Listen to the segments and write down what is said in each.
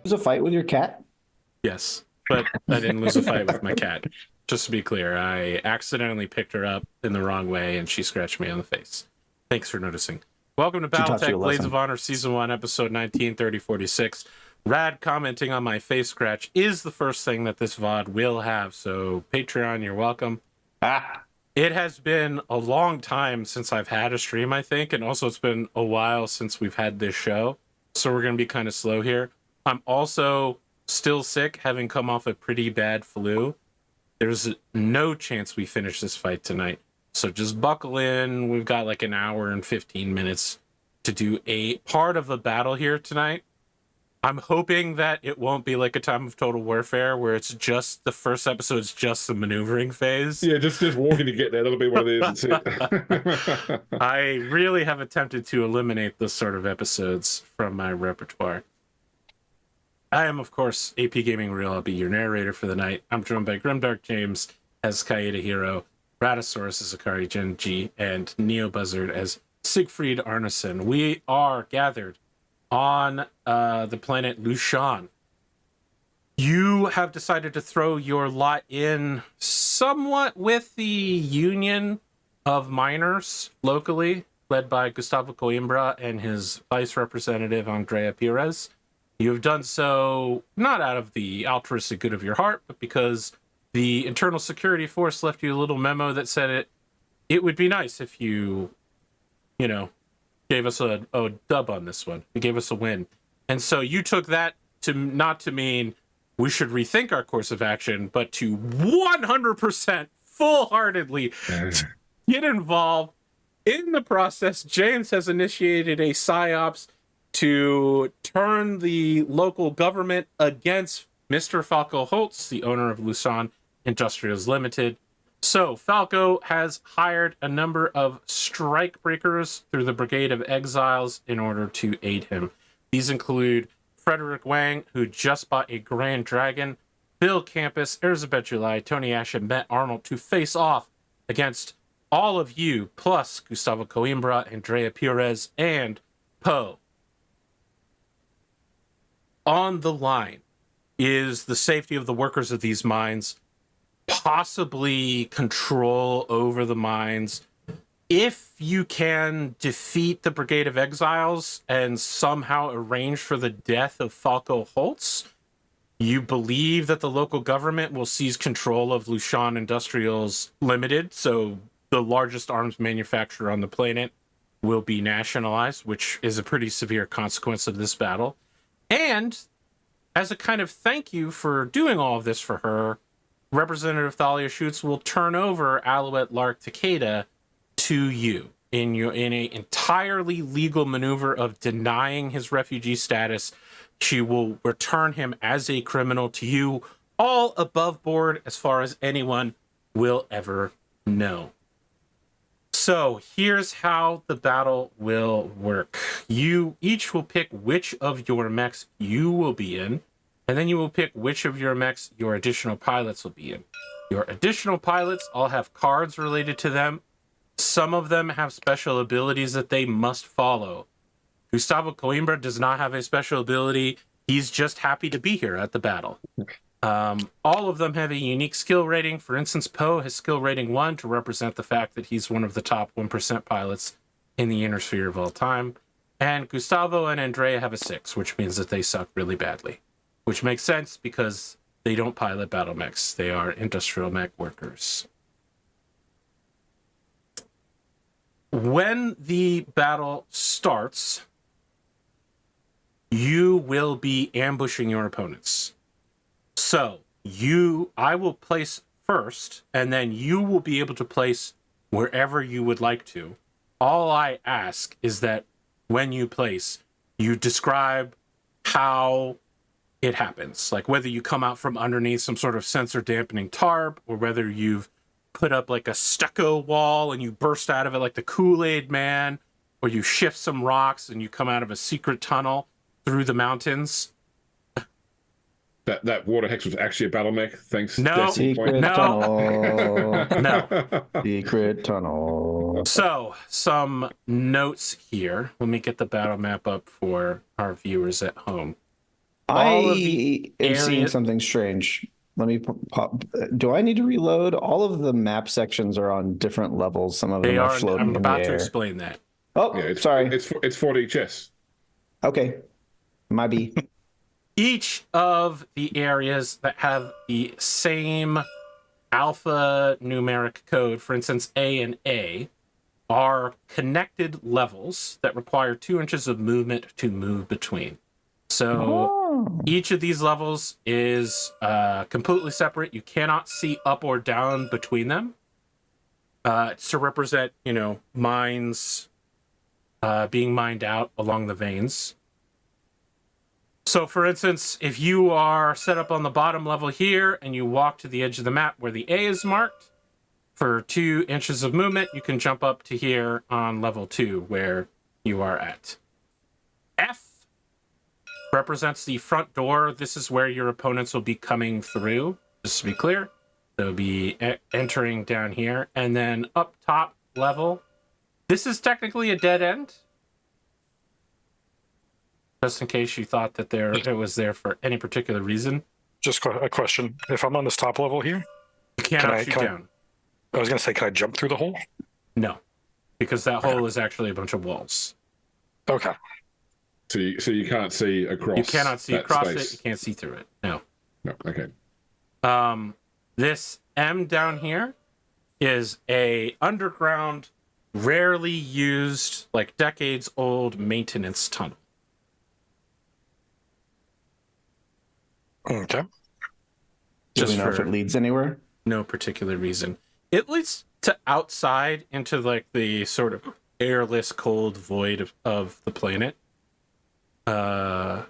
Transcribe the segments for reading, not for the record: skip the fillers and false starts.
lose a fight with your cat? Yes, but I didn't lose a fight with my cat. Just to be clear, I accidentally picked her up in the wrong way and she scratched me on the face. Thanks for noticing. Welcome to She taught you a Battletech Blades lesson. of Honor Season 1, Episode 193046. Rad commenting on my face scratch is the first thing that this VOD will have, so Patreon, you're welcome. It has been a long time since I've had a stream, I think, and also it's been a while since we've had this show, so we're going to be kind of slow here. I'm also still sick, having come off a pretty bad flu. There's no chance we finish this fight tonight, so just buckle in. We've got like an hour and 15 minutes to do a part of the battle here tonight. I'm hoping that it won't be like a time of total warfare where it's just the first episode's just the maneuvering phase. Yeah, just walking to get there. That'll be what it is. That's it. I really have attempted to eliminate this sort of episodes from my repertoire. I am, of course, APGamingREAL. I'll be your narrator for the night. I'm joined by GrimDarkJames as Kyeda, Hiro, Raddosaurus as Akari, Genji, and Neobuzzard as Siegfried Arnsson. We are gathered on the planet Lushan. You have decided to throw your lot in somewhat with the union of miners locally, led by Gustavo Coimbra and his vice representative, Andrea Perez. You have done so not out of the altruistic good of your heart, but because the Internal Security Force left you a little memo that said it would be nice if you gave us a dub on this one. You gave us a win. And so you took that to not to mean we should rethink our course of action, but to 100% full-heartedly get involved in the process. James has initiated a psyops to turn the local government against Mr. Falco Holtz, the owner of Lushan Industrials Limited. So Falco has hired a number of strike breakers through the Brigade of Exiles in order to aid him. These include Frederick Wang, who just bought a Grand Dragon, Bill Campus, Elizabeth July, Tony Ash, and Matt Arnold to face off against all of you, plus Gustavo Coimbra, Andrea Perez, and Poe. On the line is the safety of the workers of these mines, possibly control over the mines. If you can defeat the Brigade of Exiles and somehow arrange for the death of Falco Holtz, you believe that the local government will seize control of Lushan Industrials Limited, so the largest arms manufacturer on the planet will be nationalized, which is a pretty severe consequence of this battle. And as a kind of thank you for doing all of this for her, Representative Thalia Schutz will turn over Alouette Lark Takeda to you in a entirely legal maneuver of denying his refugee status. She will return him as a criminal to you, all above board as far as anyone will ever know. So here's how the battle will work. You each will pick which of your mechs you will be in, and then you will pick which of your mechs your additional pilots will be in. Your additional pilots all have cards related to them. Some of them have special abilities that they must follow. Gustavo Coimbra does not have a special ability. He's just happy to be here at the battle. All of them have a unique skill rating. For instance, Poe has skill rating 1 to represent the fact that he's one of the top 1% pilots in the inner sphere of all time. And Gustavo and Andrea have a 6, which means that they suck really badly. Which makes sense because they don't pilot battle mechs. They are industrial mech workers. When the battle starts, you will be ambushing your opponents. So I will place first, and then you will be able to place wherever you would like to. All I ask is that when you place, you describe how it happens. Like whether you come out from underneath some sort of sensor dampening tarp, or whether you've put up like a stucco wall and you burst out of it like the Kool-Aid Man, or you shift some rocks and you come out of a secret tunnel through the mountains. That water hex was actually a battle mech. Thanks. No. Secret No. tunnel. No. Secret tunnel. So, some notes here. Let me get the battle map up for our viewers at home. all of the I am seeing area- something strange. Let me pop. Do I need to reload? All of the map sections are on different levels. Some of they them are are. floating I'm in the about to air. explain that. Oh, Yeah, sorry. it's 4D chess. Okay, might be. Each of the areas that have the same alpha numeric code, for instance, A and A, are connected levels that require 2 inches of movement to move between. So Oh. each of these levels is completely separate. You cannot see up or down between them. It's to represent, mines being mined out along the veins. So, for instance, if you are set up on the bottom level here and you walk to the edge of the map where the A is marked, for 2 inches of movement, you can jump up to here on level 2 where you are at. F represents the front door. This is where your opponents will be coming through, just to be clear. They'll be entering down here. And then up top level, this is technically a dead end. Just in case you thought that it was there for any particular reason. Just a question. If I'm on this top level here, You cannot shoot down. I was going to say, can I jump through the hole? No, because that hole is actually a bunch of walls. Okay. So you can't see across. You cannot see that across space. it. You can't see through it. No. No. Okay. This M down here is a underground, rarely used, like decades old maintenance tunnel. Okay. Do Just we know if for it leads anywhere? no particular reason. It leads to outside into like the sort of airless, cold void of the planet. I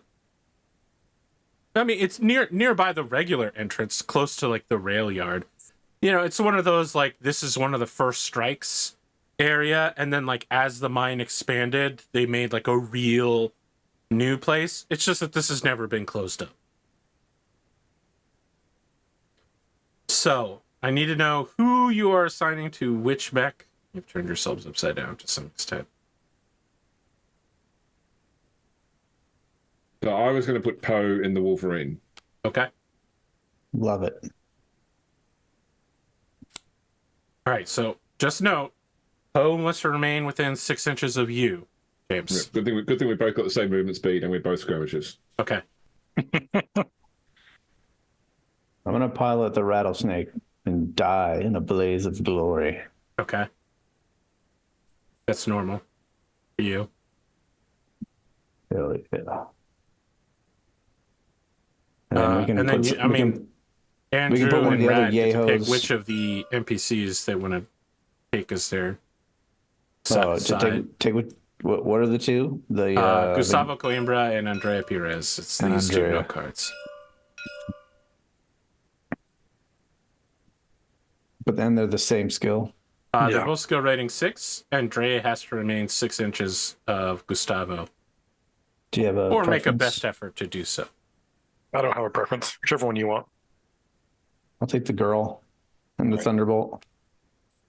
mean, it's nearby the regular entrance, close to like the rail yard. It's one of those like this is one of the first strikes area, and then like as the mine expanded, they made like a real new place. It's just that this has never been closed up. So I need to know who you are assigning to which mech. You've turned yourselves upside down to some extent. So I was going to put Poe in the Wolverine. Okay. Love it. All right. So just note, Poe must remain within 6 inches of you, James. Yeah, good thing we both got the same movement speed and we're both skirmishers. Okay. I'm gonna pilot the rattlesnake and die in a blaze of glory. Okay. That's normal for you. Hell yeah. And then we can and then put, I we mean, can- Andrew put one of and the other Rad get to pick yay-hos. which of the NPCs they want to take as their to side. take what are the two? The Gustavo Coimbra and Andrea Perez. It's these two Andrea. note cards. but then they're the same skill. They're Yeah. both skill rating 6. Andrea has to remain 6 inches of Gustavo, Do you have a or make a preference? best effort to do so. I don't have a preference. Whichever one you want. I'll take the girl and the Right. thunderbolt.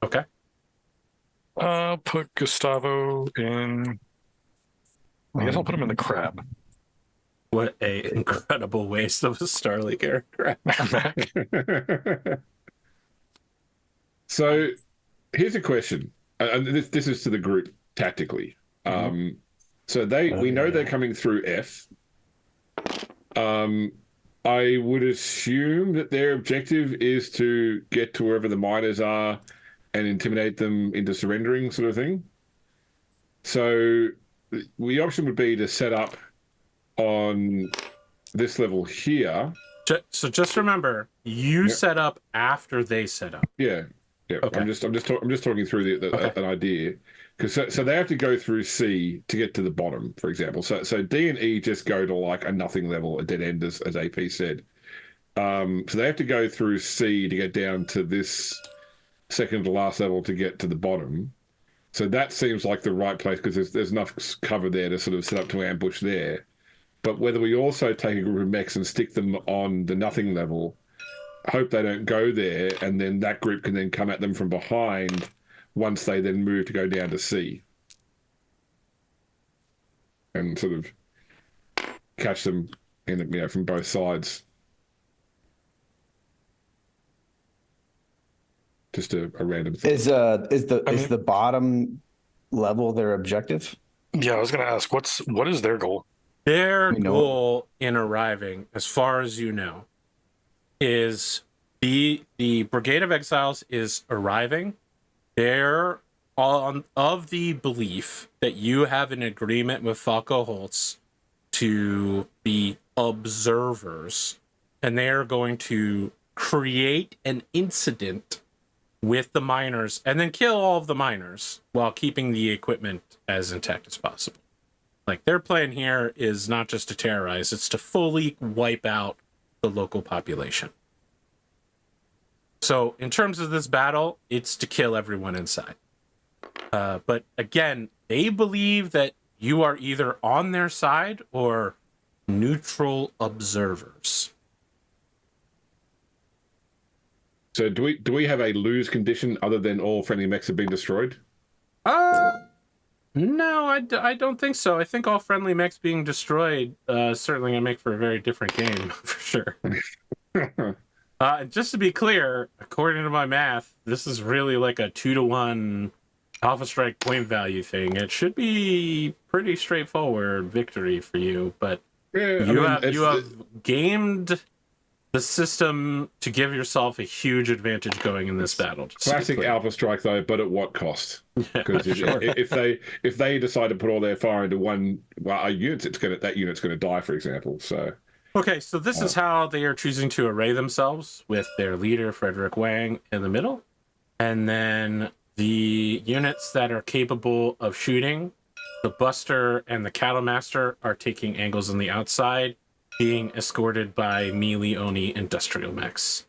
Okay. I'll put Gustavo in. I guess I'll put him in the crab. What a incredible waste of a Starly character. So here's a question, and this is to the group tactically. So we know they're coming through F. I would assume that their objective is to get to wherever the miners are and intimidate them into surrendering, sort of thing. So the option would be to set up on this level here. So just remember, you Yep. set up after they set up. Yeah. Okay. I'm just talking through Okay. an idea, because so they have to go through C to get to the bottom, for example. So D and E just go to like a nothing level, a dead end, as AP said. So they have to go through C to get down to this second to last level to get to the bottom. So that seems like the right place because there's enough cover there to sort of set up to ambush there. But whether we also take a group of mechs and stick them on the nothing level, hope they don't go there, and then that group can then come at them from behind once they then move to go down to C. And sort of catch them in from both sides. Just a random thing. Is the bottom level their objective? Yeah, I was going to ask, what is their goal? Their We know- goal in arriving, as far as you know, is the Brigade of Exiles is arriving. They're of the belief that you have an agreement with Falco Holtz to be observers, and they are going to create an incident with the miners and then kill all of the miners while keeping the equipment as intact as possible. Like, their plan here is not just to terrorize, it's to fully wipe out the local population. So in terms of this battle, it's to kill everyone inside. But again, they believe that you are either on their side or neutral observers. So do we have a lose condition other than all friendly mechs have been destroyed? No, I don't think so. I think all friendly mechs being destroyed certainly gonna make for a very different game, for sure. Just to be clear, according to my math, this is really like a 2-to-1 Alpha Strike point value thing. It should be pretty straightforward victory for you, but Yeah, you have gamed the system to give yourself a huge advantage going in this battle. Classic Alpha Strike, though, but at what cost? Because if they decide to put all their fire into one unit, that unit's gonna die, for example. So okay, so this is how they are choosing to array themselves, with their leader Frederick Wang in the middle, and then the units that are capable of shooting, the Buster and the Cattle Master, are taking angles on the outside, being escorted by melee Oni industrial mechs.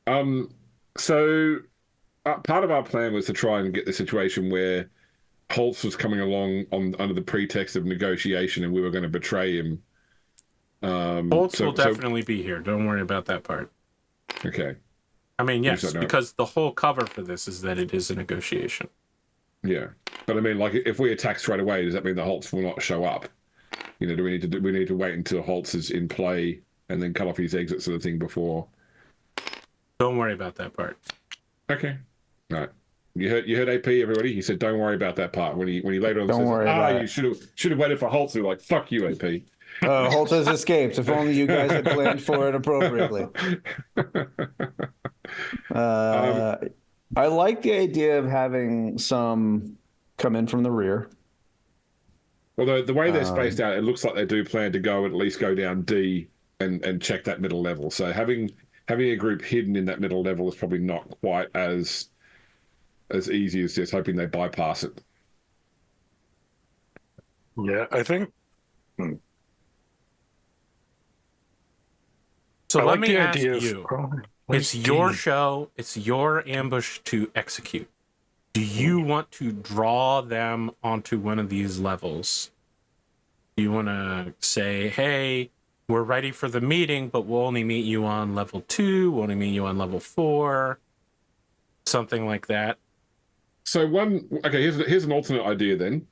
So part of our plan was to try and get the situation where Holtz was coming along under the pretext of negotiation, and we were going to betray him. Holtz will definitely be here. Don't worry about that part. Okay. I mean, yes, because the whole cover for this is that it is a negotiation. Yeah, but I mean, like, if we attack straight away, does that mean the Holtz will not show up? You know, do we need to wait until Holtz is in play and then cut off his exit sort of thing before? Don't worry about that part. Okay. All right. You heard AP, everybody. He said, "Don't worry about that part." When he later on Don't says, worry about you should have waited for Holtz." We're like, "Fuck you, AP." Holt has escaped. If only you guys had planned for it appropriately. I like the idea of having some come in from the rear. Although the way they're spaced out, it looks like they do plan to at least go down D and check that middle level. So having a group hidden in that middle level is probably not quite as easy as just hoping they bypass it. Yeah, I think. So let me ask idea you. of It's your show. It's your ambush to execute. Do you want to draw them onto one of these levels? Do you want to say, hey, we're ready for the meeting, but we'll only meet you on level 2, we'll only meet you on level 4, something like that? So here's an alternate idea then.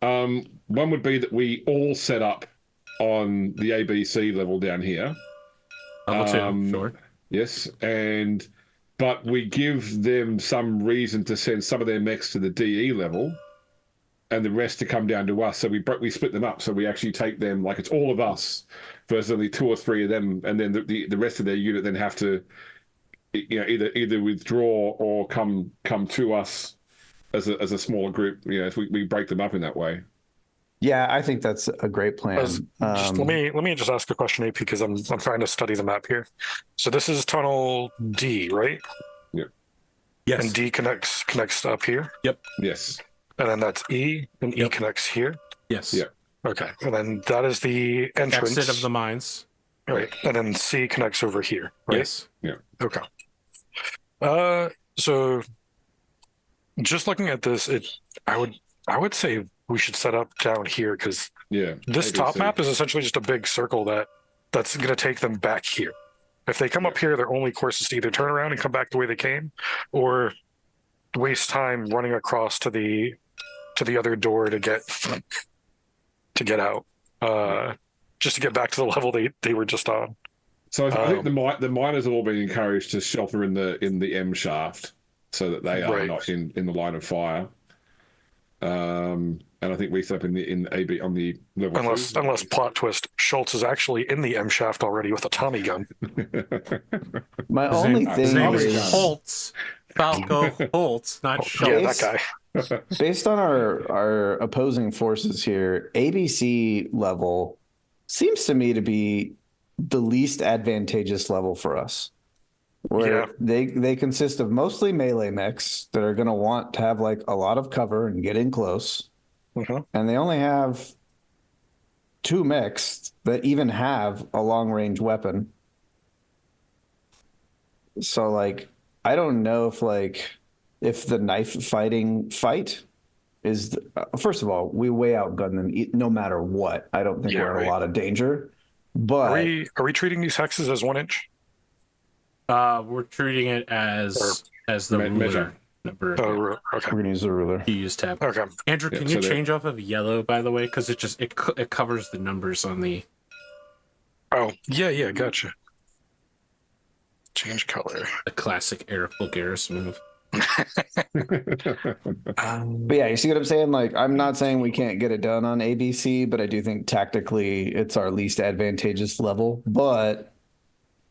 One would be that we all set up on the ABC level down here. Level 2, sure. Yes, but we give them some reason to send some of their mechs to the DE level, and the rest to come down to us. So we split them up. So we actually take them, like, it's all of us versus only 2 or 3 of them, and then the rest of their unit then have to, you know, either withdraw or come to us as a smaller group. You know, if we break them up in that way. Yeah, I think that's a great plan. Let me just ask a question, AP, because I'm trying to study the map here. So this is tunnel D, right? Yeah. Yes. And D connects up here. Yep. Yes. And then that's E, and E connects here. Yes. Yeah. Okay. And then that is the entrance. Exit of the mines. Right. And then C connects over here, right? Yes. Yeah. Okay. So just looking at this, I would say we should set up down here, because this top map is essentially just a big circle that's going to take them back here. If they come up here, their only course is to either turn around and come back the way they came, or waste time running across to the other door to get out. just to get back to the level they were just on. So I think the miners have all been encouraged to shelter in the M shaft so that they are not in the line of fire. And I think we set up in AB on the level. Unless plot twist, Schultz is actually in the M shaft already with a Tommy gun. My only thing is Holtz, Falco Holtz, not Schultz. Yeah, that guy. Based on our opposing forces here, ABC level seems to me to be the least advantageous level for us. Where they consist of mostly melee mechs that are going to want to have like a lot of cover and get in close. And they only have 2 mechs that even have a long range weapon. So like, I don't know if the knife fighting fight is, first of all, we way outgun them no matter what. I don't think we're in a lot of danger. But are we treating these hexes as 1 inch? We're treating it as the ruler number. Okay. We're gonna use the ruler. You use tab. Okay. Andrew, can you change off of yellow, by the way, because it covers the numbers on the. Oh yeah, gotcha. Change color. A classic Eric Bulgaris move. But yeah, you see what I'm saying? Like, I'm not saying we can't get it done on ABC, but I do think tactically it's our least advantageous level. But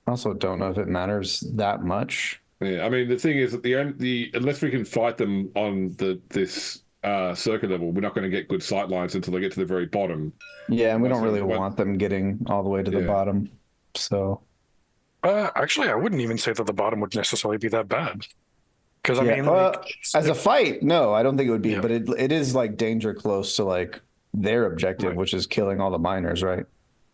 I also don't know if it matters that much. Yeah, I mean, the thing is that unless we can fight them on this circuit level, we're not going to get good sight lines until they get to the very bottom. Yeah, and we don't really want them getting all the way to the bottom. So, actually, I wouldn't even say that the bottom would necessarily be that bad. Because I mean, as a fight, no, I don't think it would be. But it is like danger close to like their objective, which is killing all the miners, right?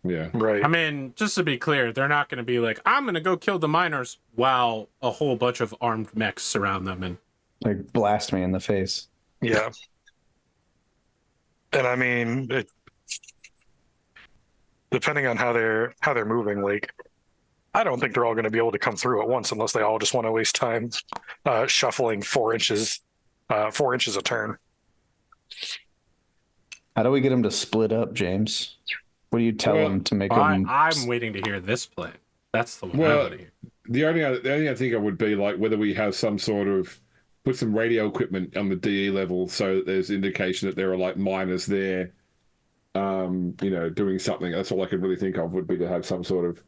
Yeah. Right. I mean, just to be clear, they're not going to be like, I'm going to go kill the miners while a whole bunch of armed mechs surround them and like blast me in the face. Yeah. And I mean, depending on how they're moving, like, I don't think they're all going to be able to come through at once unless they all just want to waste time shuffling 4 inches a turn. How do we get them to split up, James? What do you tell them to make them? I'm waiting to hear this plan. That's the one I want to hear. The only thing I think I would be like whether we have some sort of put some radio equipment on the DE level so that there's indication that there are like miners there, doing something. That's all I could really think of would be to have some sort of,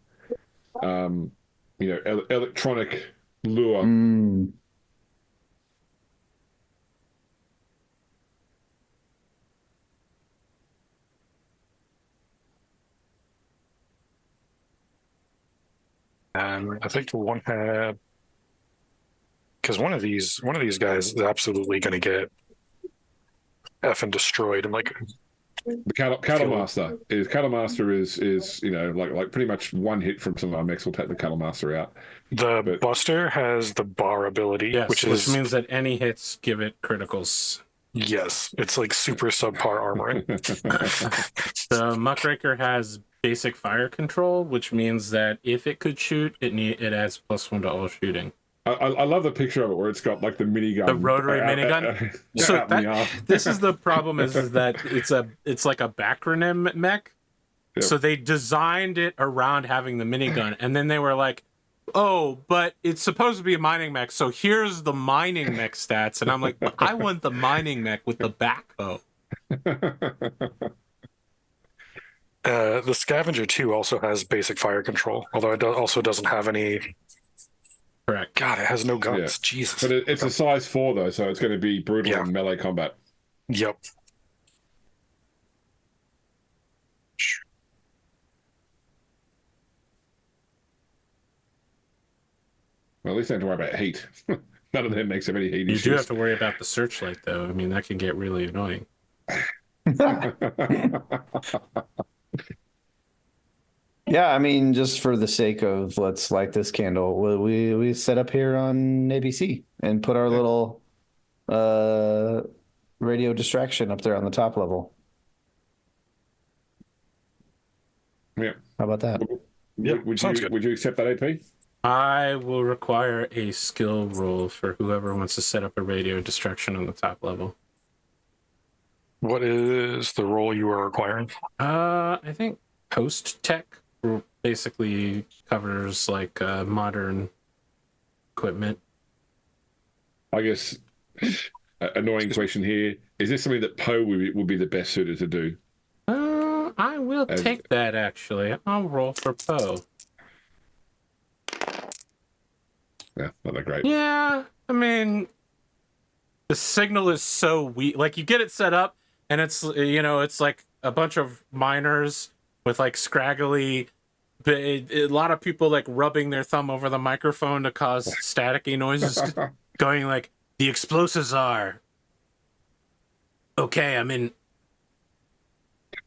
electronic lure. I think one had, because one of these guys is absolutely going to get effing destroyed. And like the cattle master is like pretty much one hit from some of our mechs will take the cattle master out. The Buster has the bar ability, yes, which means that any hits give it criticals. Yes, it's like super subpar armoring. The Muckraker has basic fire control, which means that if it could shoot, it adds +1 to all shooting. I love the picture of it where it's got like the minigun, the rotary minigun. So this is the problem is that it's like a backronym mech. Yep. So they designed it around having the minigun, and then they were like, "Oh, but it's supposed to be a mining mech, so here's the mining mech stats." And I'm like, I want the mining mech with the backhoe. The Scavenger 2 also has basic fire control, although it also doesn't have any. Correct. God, it has no guns. Yeah. Jesus. But it's a size 4 though, so it's going to be brutal in melee combat. Yep. Well, at least I don't have to worry about heat. None of them makes any heat issues. You do have to worry about the searchlight, though. I mean, that can get really annoying. Yeah, I mean, just for the sake of let's light this candle, we set up here on ABC and put our little radio distraction up there on the top level. Yeah. How about that? Yeah, would you accept that, AP? I will require a skill roll for whoever wants to set up a radio distraction on the top level. What is the role you are requiring? I think Post tech basically covers like modern equipment. I guess annoying question here. Is this something that Poe would be the best suited to do? I will take that, actually. I'll roll for Poe. Yeah, not that great. Yeah, I mean, the signal is so weak. Like, you get it set up, and it's, you know, it's like a bunch of miners with, like, scraggly... a lot of people, like, rubbing their thumb over the microphone to cause staticky noises, going like, the explosives are... Okay, I mean...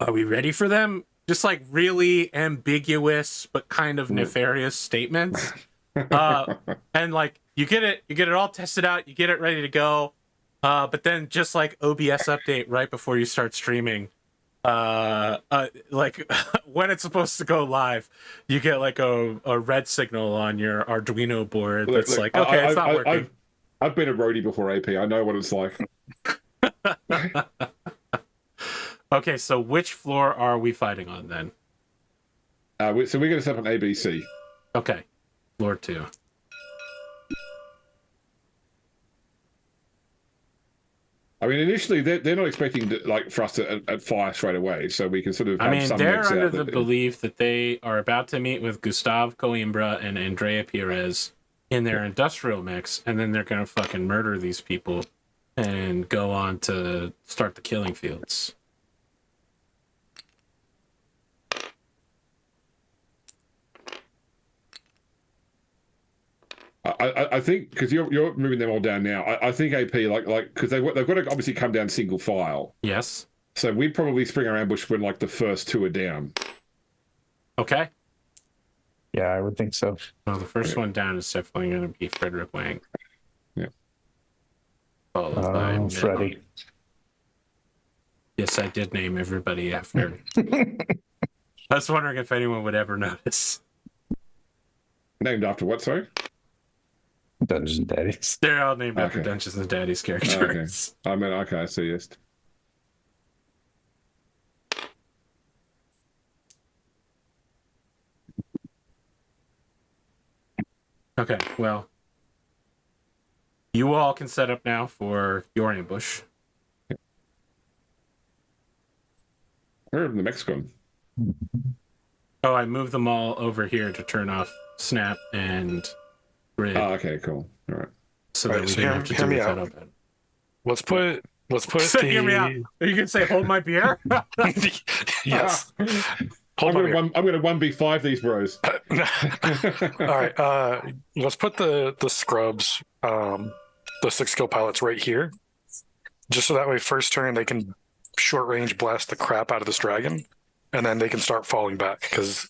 Are we ready for them? Just, like, really ambiguous but kind of nefarious statements. And, like, you get it all tested out, you get it ready to go, but then just, like, OBS update right before you start streaming, like, when it's supposed to go live, you get, like, a red signal on your Arduino board that's like, okay, it's not working. I've been a roadie before, AP. I know what it's like. Okay, so which floor are we fighting on then? So we're going to set up an ABC. Okay, floor 2. I mean, initially they're not expecting for us to fire straight away, so we can sort of. I mean, they're under the belief that they are about to meet with Gustav Coimbra and Andrea Perez in their industrial mix, and then they're going to fucking murder these people and go on to start the killing fields. I think because you're moving them all down now. I think AP because they've got to obviously come down single file. Yes. So we'd probably spring our ambush when like the first 2 are down. Okay. Yeah, I would think so. Well, the first one down is definitely going to be Frederick Wang. Yeah. Followed by Freddie. Yes, I did name everybody after. I was wondering if anyone would ever notice. Named after what? Sorry. Dungeons and Daddies. They're all named after Dungeons and Daddies characters. Okay. I mean, okay, I see, yes. Okay, well, you all can set up now for your ambush. Where are the Mexican? Oh, I moved them all over here to turn off Snap and Grid. Oh, okay, cool. All right. So that we didn't have to do that open. Let's put Hear me out. Are you gonna say hold my beer? Yes. I'm gonna 1v5 these bros. All right. Let's put the scrubs, the 6 skill pilots right here, just so that way first turn they can short range blast the crap out of this dragon, and then they can start falling back because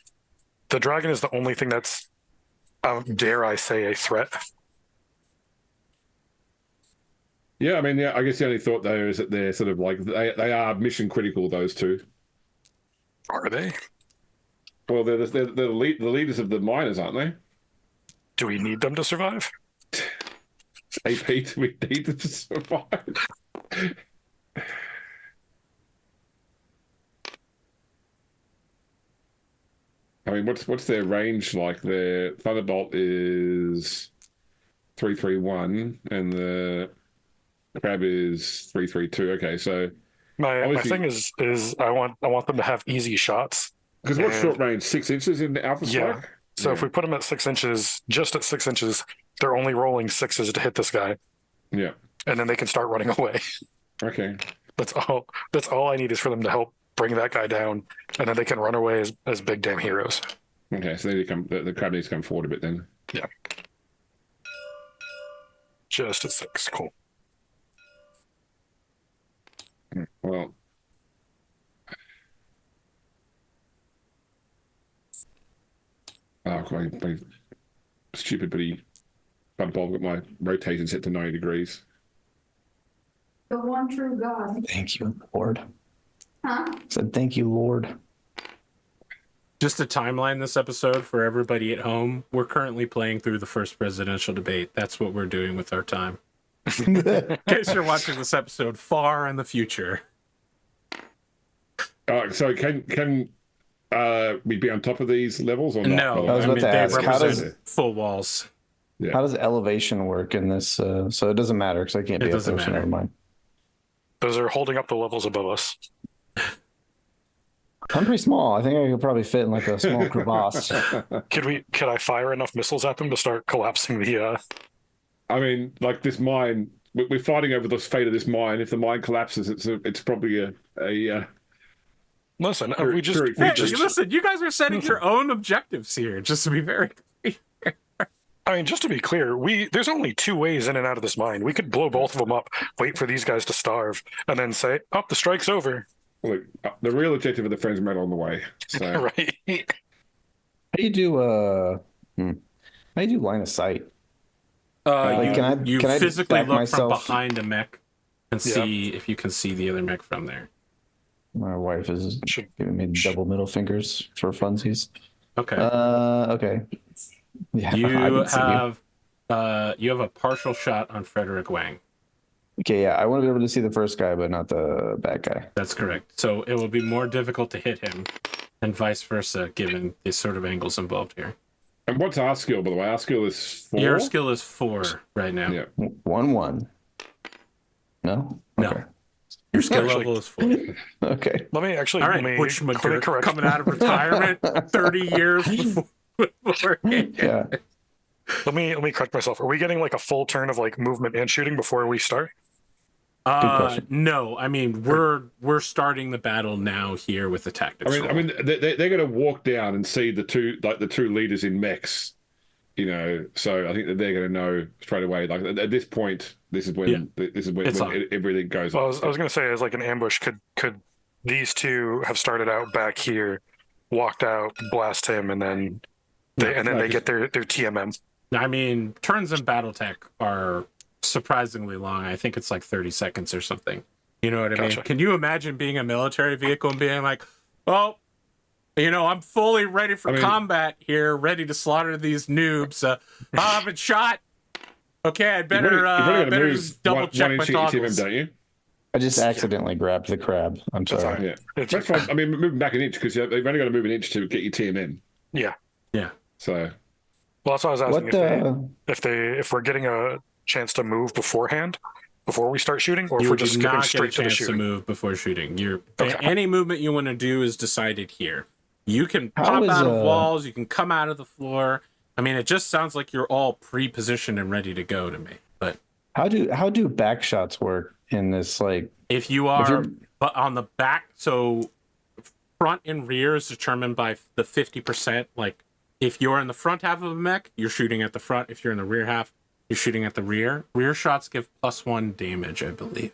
the dragon is the only thing that's, dare I say, a threat. Yeah, I mean, I guess the only thought though is that they're sort of like they are mission critical. Those 2. Are they? Well, they're the leaders of the miners, aren't they? Do we need them to survive? AP, do we need them to survive? I mean, what's their range like? Their Thunderbolt is 331, and the Crab is 332. Okay, so my thing is I want them to have easy shots. Because what's short range? 6 inches in the Alpha Strike? Yeah. So if we put them at 6 inches, just at 6 inches, they're only rolling 6s to hit this guy. Yeah. And then they can start running away. Okay. That's all I need is for them to help bring that guy down, and then they can run away as big damn heroes. Okay, so the crab needs to come forward a bit then. Yeah. Just at 6. Cool. Well, my stupid bitty Thunderbolt got my rotation set to 90 degrees. The one true God. Thank you, Lord. Huh? Said thank you, Lord. Just a timeline this episode for everybody at home. We're currently playing through the first presidential debate. That's what we're doing with our time. In case you're watching this episode far in the future. So can we'd be on top of these levels or not? No, I was about to they ask, how represent full walls. Yeah. How does elevation work in this? So it doesn't matter because I can't be up there, so never mind. Those are holding up the levels above us. I'm pretty small. I think I could probably fit in like a small crevasse. Could I fire enough missiles at them to start collapsing the? I mean, like this mine, we're fighting over the fate of this mine. If the mine collapses, it's probably a Listen, listen. You guys are setting your own objectives here. Just to be very clear. I mean, just to be clear, there's only 2 ways in and out of this mine. We could blow both of them up, wait for these guys to starve, and then say, "Oh, the strike's over." Look, the real objective of the Friends Medal on the way. So. Right. How do you do line of sight? You can I physically back look myself? from behind a mech and see if you can see the other mech from there. My wife is giving me double middle fingers for funsies. Okay. Okay. Yeah, you have a partial shot on Frederick Wang. Okay, yeah, I want to be able to see the first guy, but not the bad guy. That's correct. So it will be more difficult to hit him, and vice versa, given the sort of angles involved here. And what's our skill, by the way? Our skill is 4? Your skill is 4 right now. Yeah. 1-1. No? No. Okay. Your skill level is 4. Okay. Let me actually. All right, Butch McGurk coming out of retirement 30 years before. Yeah. Let me correct myself. Are we getting like a full turn of like movement and shooting before we start? No, I mean we're starting the battle now here with the tactics. I mean, they're going to walk down and see the two leaders in mechs, you know. So I think that they're going to know straight away. Like at this point, this is when everything goes. Well, I was going to say, as like an ambush, could these two have started out back here, walked out, blast him, and then they get their TMM? I mean, turns in Battletech are surprisingly long. I think it's like 30 seconds or something. You know what I mean? Can you imagine being a military vehicle and being like, well, you know, I'm fully ready for combat here, ready to slaughter these noobs. I haven't shot. Okay, I better just double check my toggles. Don't you? I just accidentally grabbed the crab. I'm sorry. Yeah. That's fine. I mean, moving back an inch because you've only got to move an inch to get your TMM. Yeah. Yeah. So. Well, that's what I was asking. If we're getting a chance to move beforehand, before we start shooting, or if we're just skipping straight to the shooting. To move before shooting. Any movement you want to do is decided here. You can pop out of walls. You can come out of the floor. I mean, it just sounds like you're all pre-positioned and ready to go to me. But how do back shots work in this? Like, if you are but on the back, so front and rear is determined by the 50%. Like, if you're in the front half of a mech, you're shooting at the front. If you're in the rear half, you're shooting at the rear. Rear shots give +1 damage, I believe.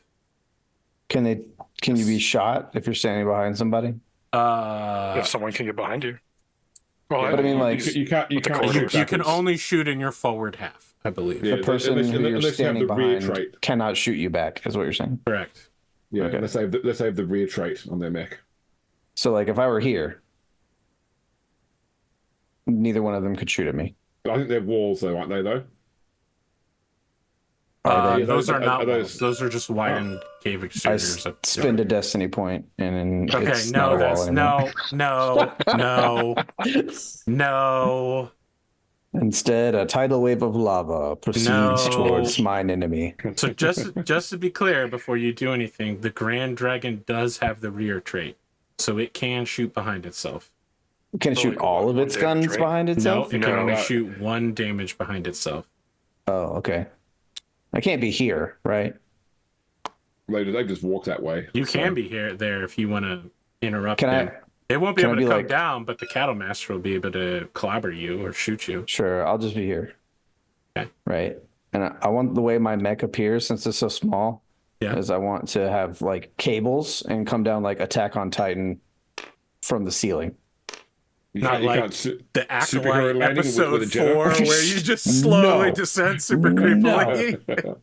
Can you be shot if you're standing behind somebody? If someone can get behind you. Well, but I mean, like you can only shoot in your forward half, I believe. The person who you're standing behind cannot shoot you back, is what you're saying. Correct. Yeah. Okay. Let's have the rear trait on their mech. So, like, if I were here, neither one of them could shoot at me. I think they're walls, though, aren't they? Though. Those are not walls. Those are just widened cave exteriors. I spend a destiny point, and okay, it's not a wall anymore. No. Instead, a tidal wave of lava proceeds towards mine enemy. So just to be clear, before you do anything, the Grand Dragon does have the rear trait, so it can shoot behind itself. Can it shoot all of its guns behind itself? No, it can only shoot 1 damage behind itself. Oh, okay. I can't be here, right? They just walk that way. You can be there if you want to interrupt them. It won't be able to come down, but the Cattle Master will be able to clobber you or shoot you. Sure, I'll just be here. Okay. Right. And I want the way my mech appears, since it's so small, is I want to have like cables and come down like Attack on Titan from the ceiling. Not like the Acolyte episode 4 where you just slowly descend super creepily.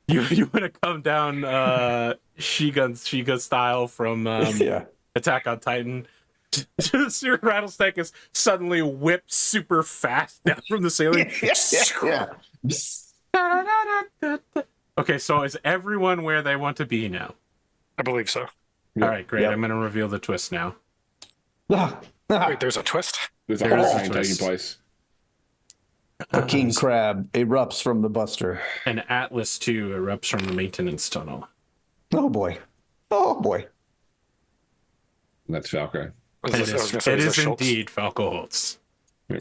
You want to come down Shiga style from Attack on Titan. Your rattlesnake is suddenly whipped super fast down from the ceiling. Okay, so is everyone where they want to be now? I believe so. All right, great. I'm going to reveal the twist now. Wait, there's a twist? There's a hurricane taking place. A king crab erupts from the buster. And Atlas 2 erupts from the maintenance tunnel. Oh boy. Oh boy. And that's Falco. It is indeed Falco Holtz. Yeah.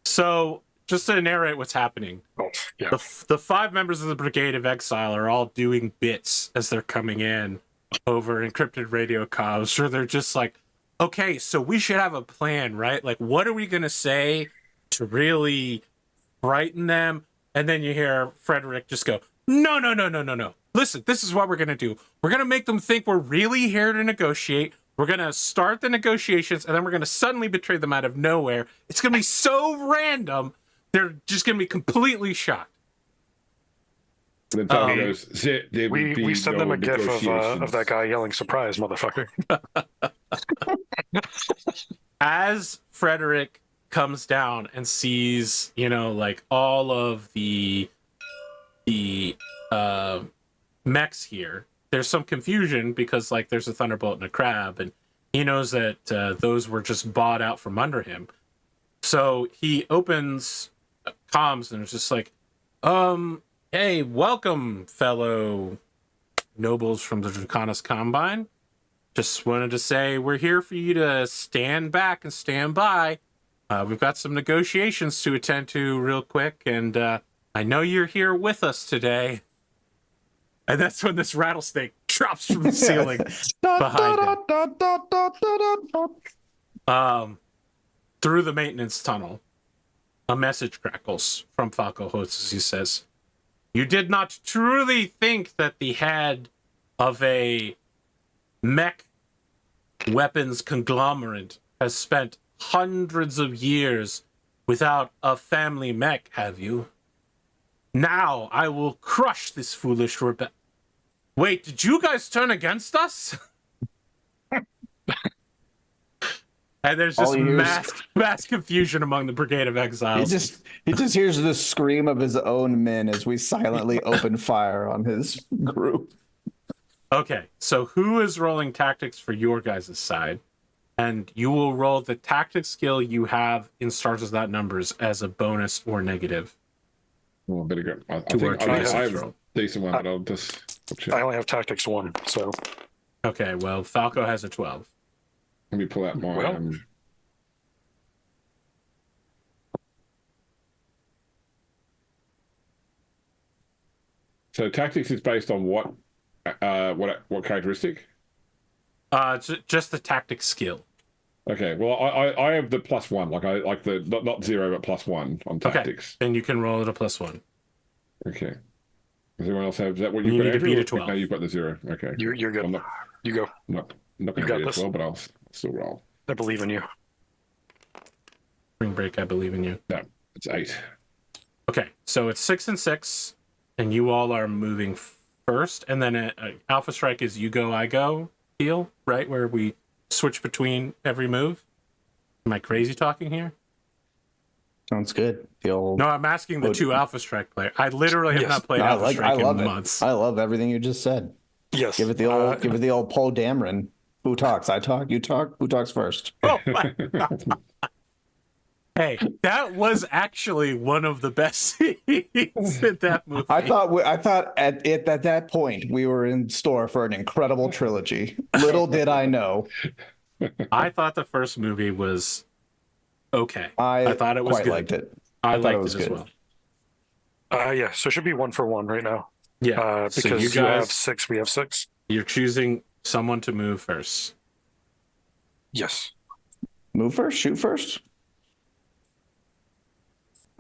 So, just to narrate what's happening, yeah. the 5 members of the Brigade of Exile are all doing bits as they're coming in over encrypted radio comms, where they're just like, okay, so we should have a plan, right? Like, what are we going to say to really frighten them? And then you hear Frederick just go, no. Listen, this is what we're going to do. We're going to make them think we're really here to negotiate. We're going to start the negotiations, and then we're going to suddenly betray them out of nowhere. It's going to be so random, they're just going to be completely shocked. And then Falco goes, we send them a gif of that guy yelling, surprise, motherfucker. As Frederick comes down and sees, like all of the mechs here, there's some confusion because like there's a thunderbolt and a crab, and he knows that those were just bought out from under him. So he opens comms and it's just like, hey, welcome, fellow nobles from the Draconis Combine. Just wanted to say we're here for you to stand back and stand by. We've got some negotiations to attend to real quick, and I know you're here with us today. And that's when this rattlesnake drops from the ceiling behind him. Through the maintenance tunnel, a message crackles from Falco Holtz as he says, "You did not truly think that the head of a mech weapons conglomerate has spent hundreds of years without a family mech, have you? Now I will crush this foolish rebel." Wait, did you guys turn against us? And there's just mass confusion among the Brigade of Exiles. He just hears the scream of his own men as we silently open fire on his group. Okay, so who is rolling tactics for your guys' side? And you will roll the tactics skill you have in Stars Without Numbers as a bonus or negative. Well, better go. I think I have a decent one, but I'll just... I only have tactics 1, so... Okay, well, Falco has a 12. Let me pull out my... So tactics is based on what characteristic? Just the tactics skill. Okay, well, I have the +1, like the not 0 but +1 on tactics. Okay, then you can roll it a +1. Okay. Does anyone else have? Is that what you've got? You need to beat a 12. No, you've got the 0. Okay. You're good. You go. I'm not going to beat it 12, but I'll still roll. I believe in you. Spring Break, I believe in you. No, it's 8. Okay, so it's 6 and 6, and you all are moving first, and then Alpha Strike is you go, I go deal, right? Where we switch between every move. Am I crazy talking here? Sounds good. No, I'm asking the 2 Alpha Strike players. I literally have not played Alpha Strike in months. I love everything you just said. Yes. Give it the old Paul Dameron. Who talks? I talk. You talk. Who talks first? Oh my God. Hey, that was actually one of the best scenes in that movie. I thought at that point we were in store for an incredible trilogy. Little did I know. I thought the first movie was okay. I thought it was quite good. Liked it. I liked it as well. Yeah, so it should be 1 for 1 right now. Yeah, because so you have 6, we have 6. You're choosing someone to move first. Yes. Move first, shoot first.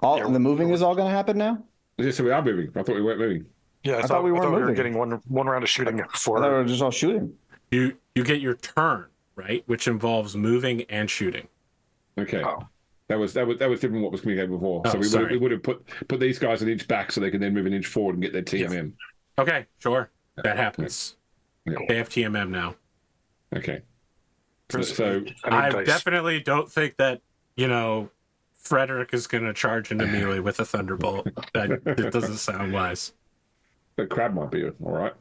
The moving is all going to happen now? Yeah, so we are moving. I thought we weren't moving. Yeah, I thought we were getting one round of shooting before. I thought we were just all shooting. You get your turn, right? Which involves moving and shooting. Okay. Oh. That was different from what was communicated before. Oh, so we would have put these guys an inch back so they can then move an inch forward and get their TMM. Okay, sure. That happens. Yeah. They have TMM now. Okay. So I definitely don't think that, Frederick is going to charge into melee with a thunderbolt. It doesn't sound wise. The crab might be all right.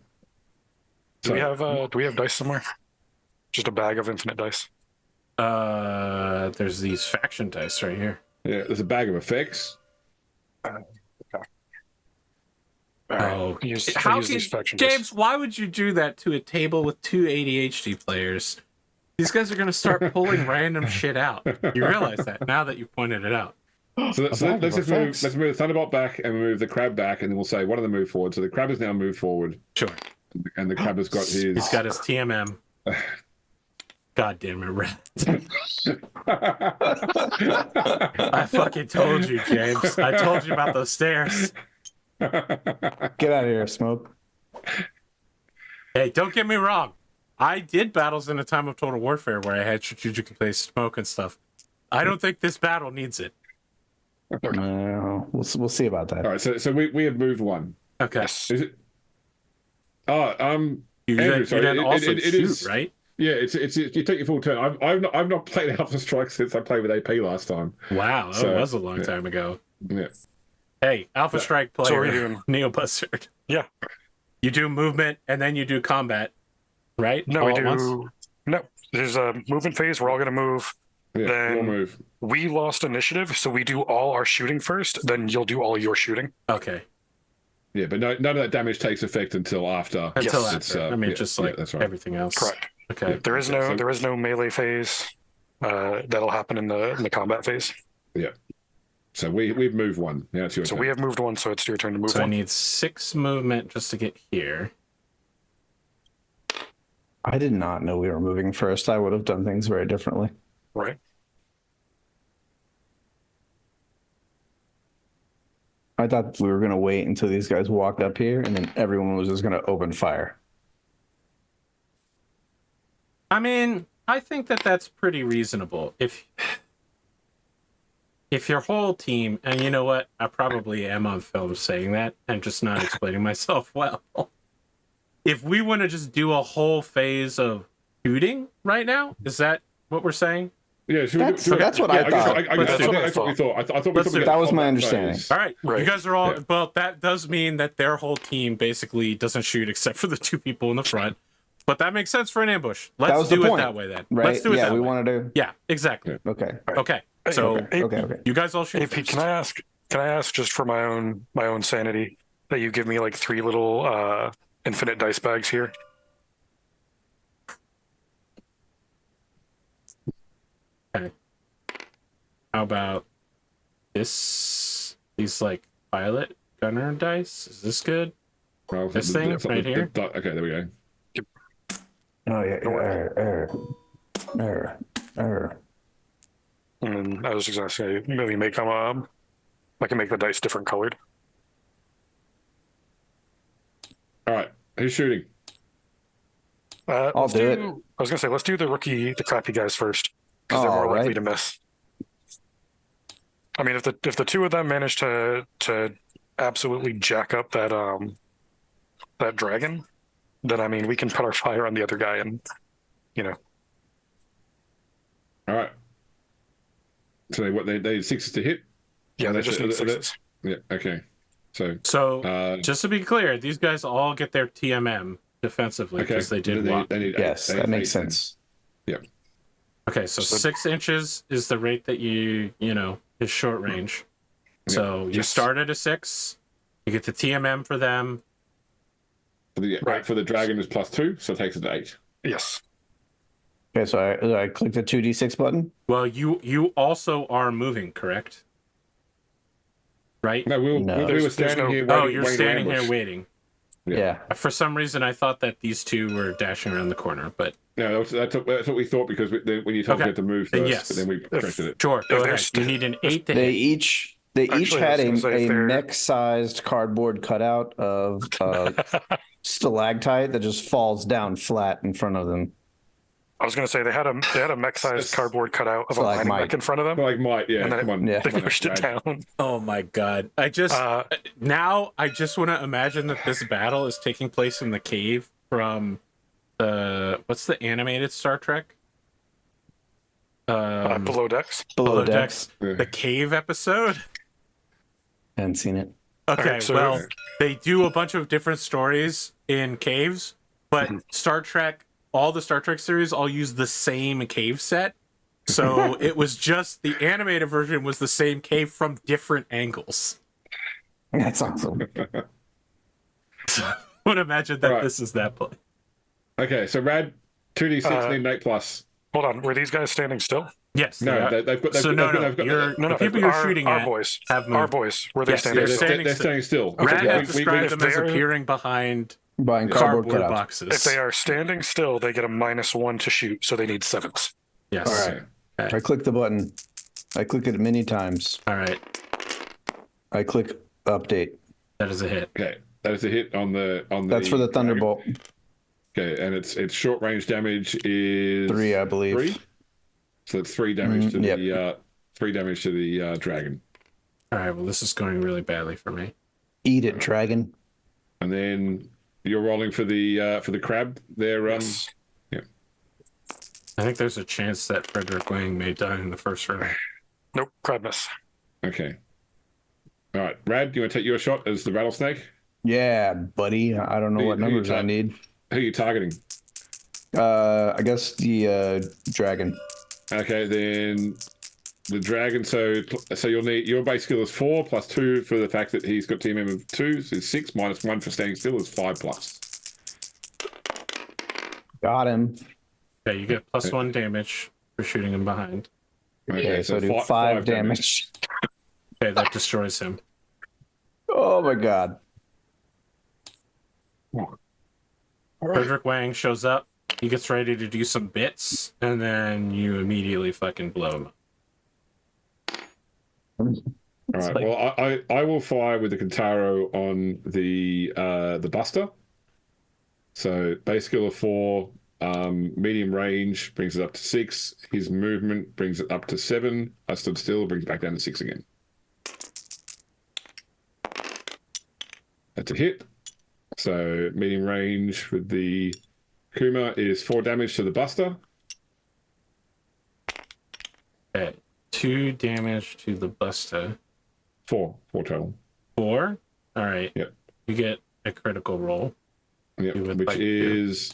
Do we have dice somewhere? Just a bag of infinite dice. There's these faction dice right here. Yeah, there's a bag of effects. Use How these faction James? dice. Why would you do that to a table with 2 ADHD players? These guys are going to start pulling random shit out. You realize that now that you've pointed it out. So let's move the Thunderbolt back and move the crab back, and then we'll say one of them move forward. So the crab has now moved forward. Sure. And the crab has got his. He's got his TMM. God damn it, Red. I fucking told you, James. I told you about those stairs. Get out of here, Smoke. Hey, don't get me wrong. I did battles in a time of total warfare where I had strategically placed smoke and stuff. I don't think this battle needs it. We'll see about that. All right, so we have moved one. Okay. Is it? Oh, You Andrew, sorry. then also it shoot, is, right? Yeah, it's you take your full turn. I've not played Alpha Strike since I played with AP last time. Wow, that So, was a long time ago. Yeah. Hey, Alpha Strike player, So what are you doing? Neobuzzard. Yeah. You do movement and then you do combat, right? No, All we at once? do. No, there's a movement phase. We're all going to move. Yeah, Then- we'll move. We lost initiative, so we do all our shooting first. Then you'll do all your shooting. Okay. Yeah, but none of that damage takes effect until after. Until It's, after. I mean, yeah, just yeah, like that's right. everything else. Correct. Okay. There is no melee phase. That'll happen in the combat phase. So we've moved one. Yeah, it's your So turn. we have moved one, so it's your turn to move So I one. need 6 movement just to get here. I did not know we were moving first. I would have done things very differently. Right. I thought we were going to wait until these guys walked up here and then everyone was just going to open fire. I mean, I think that that's pretty reasonable. If your whole team, and you know what, I probably am on film saying that and just not explaining myself well. If we want to just do a whole phase of shooting right now, is that what we're saying? Yeah, That's what I thought. That's what we thought. I thought we Let's thought do we it. got That was my combat understanding. phase. All right, Right. you guys are all. Yeah. Well, that does mean that their whole team basically doesn't shoot except for the 2 people in the front. But that makes sense for an ambush. That Let's was the do it point, that way then. Right? Let's do it yeah, that we way. wanted to. Yeah, exactly. Okay. Okay, so Okay. you guys all shoot AP, first. can I ask just for my own sanity that you give me like 3 little infinite dice bags here? How about this? These like violet gunner dice. Is this good? Well, This thing right here? Okay, there we go. Oh yeah. And I was just gonna say maybe make them I can make the dice different colored. All right, who's shooting? I'll Let's do it. I was gonna say let's do the crappy guys first because they're more All likely right. to miss. I mean, if the 2 of them manage to absolutely jack up that dragon, then I mean we can put our fire on the other guy and All right. So they 6 to hit. yeah, they just need 6s. Yeah. Okay. So Just to be clear, these guys all get their TMM defensively okay. because they did walk. Yes, that makes sense. Okay, so 6 inches is the rate that you is short range. So you Yes. start at a 6, you get the TMM for them. For the dragon is +2, so it takes it to 8. Yes. Okay, so I click the 2d6 button. Well, you also are moving, correct? Right? No, we No. were standing here. Oh, Waiting, you're waiting to standing here ambush. waiting. Yeah. For some reason, I thought that these 2 were dashing around the corner, but No, that's what we thought because when you told Okay. us to move Then first, yes. but then we corrected it. sure, go If ahead. there's- You need an 8 to They hit. each Actually, I had was gonna say a if they're- mech-sized cardboard cutout of stalactite that just falls down flat in front of them. I was gonna say they had a mech-sized cardboard cutout of a Like mining Mike. mech in front of them, Like Mike, yeah, and then come on. Yeah. they come on, pushed it Brad. down. Oh my god. I just now I just want to imagine that this battle is taking place in the cave from what's the animated Star Trek? Below decks. Below decks. Yeah. The cave episode. Hadn't seen it. Okay, Alright, so- well, they do a bunch of different stories in caves, but Star Trek, all the Star Trek series all use the same cave set. So it was just the animated version was the same cave from different angles. That's awesome. So I would imagine that this is that play. Okay, so Rad 2d6 need an 8 plus. Hold on, were these guys standing still? Yes. No, they've got. The people you're shooting our at boys. have moved. Our boys. Were they Yes, standing They're still? standing still. Rad Okay, has described them as appearing behind Buying cardboard cutouts. boxes. If they are standing still, they get a -1 to shoot, so they need 7s. Yes. All right. I click the button. I click it many times. All right. I click update. That is a hit. Okay, that is a hit on the That's for the thunderbolt. Okay, and its short range damage is 3, I believe. 3. So it's 3 damage to yep. the 3 damage to the dragon. All right. Well, this is going really badly for me. Eat it, dragon. And then you're rolling for the crab there. Yes. Yeah. I think there's a chance that Frederick Wang may die in the first round. Nope, crab miss. Okay. All right, Rad, do you want to take your shot as the rattlesnake? Yeah, buddy. I don't know what numbers I need. Who are you targeting? I guess the dragon. Okay, then the dragon. So you'll need your base skill is 4 plus 2 for the fact that he's got TMM of 2, so it's 6 minus 1 for standing still is 5 plus. Got him. Okay, you get +1 damage for shooting him behind. Okay, so do 5 damage. Okay, that destroys him. Oh my god. Frederick Wang shows up. He gets ready to do some bits, and then you immediately fucking blow him up. All right. Well, I will fire with the Kintaro on the Buster. So base skill of 4, medium range brings it up to 6. His movement brings it up to 7. I stood still, brings it back down to 6 again. That's a hit. So medium range with the Kuma is 4 damage to the Buster. Okay, 2 damage to the Buster. 4 total. 4? All right. Yep. You get a critical roll. Yep. Which is...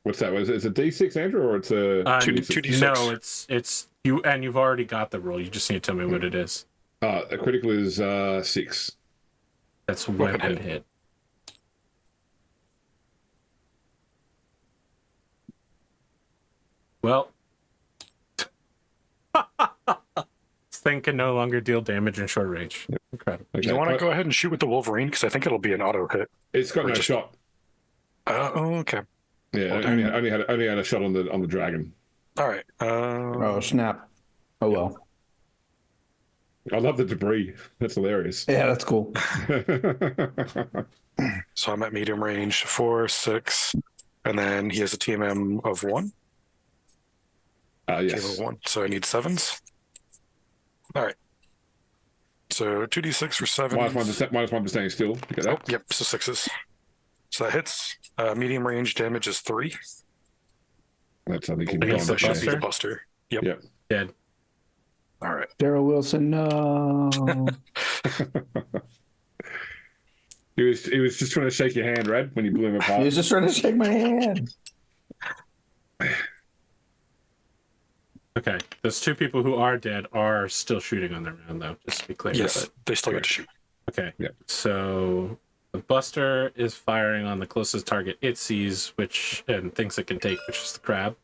What's that? Is it a D6, Andrew, or it's a 2D6? No, it's you, and you've already got the roll. You just need to tell me what it is. A critical is 6. That's weapon hit. Well, this thing can no longer deal damage in short range. Incredible. Okay. Do you want to go ahead and shoot with the Wolverine? Because I think it'll be an auto hit. It's got no shot. Okay. Yeah, only had a shot on the dragon. All right. Oh snap. Oh well. I love the debris. That's hilarious. Yeah, that's cool. So I'm at medium range, 4, 6, and then he has a TMM of 1. Yes. TMM of 1. So I need 7s. All right. So 2d6 for 7. Minus 1 for staying still. You get that? Oh, yep. So 6s. So that hits. Medium range damage is 3. That's I think Against he's the That should be Buster? the Buster. Yep. Yep. Dead. All right. Daryl Wilson, no. He was just trying to shake your hand, Red, when you blew him apart. He was just trying to shake my hand. Okay, those 2 people who are dead are still shooting on their round, though. Just to be clear. Yes, they still get to shoot. Okay. Yeah. So the Buster is firing on the closest target it sees, and thinks it can take, which is the crab.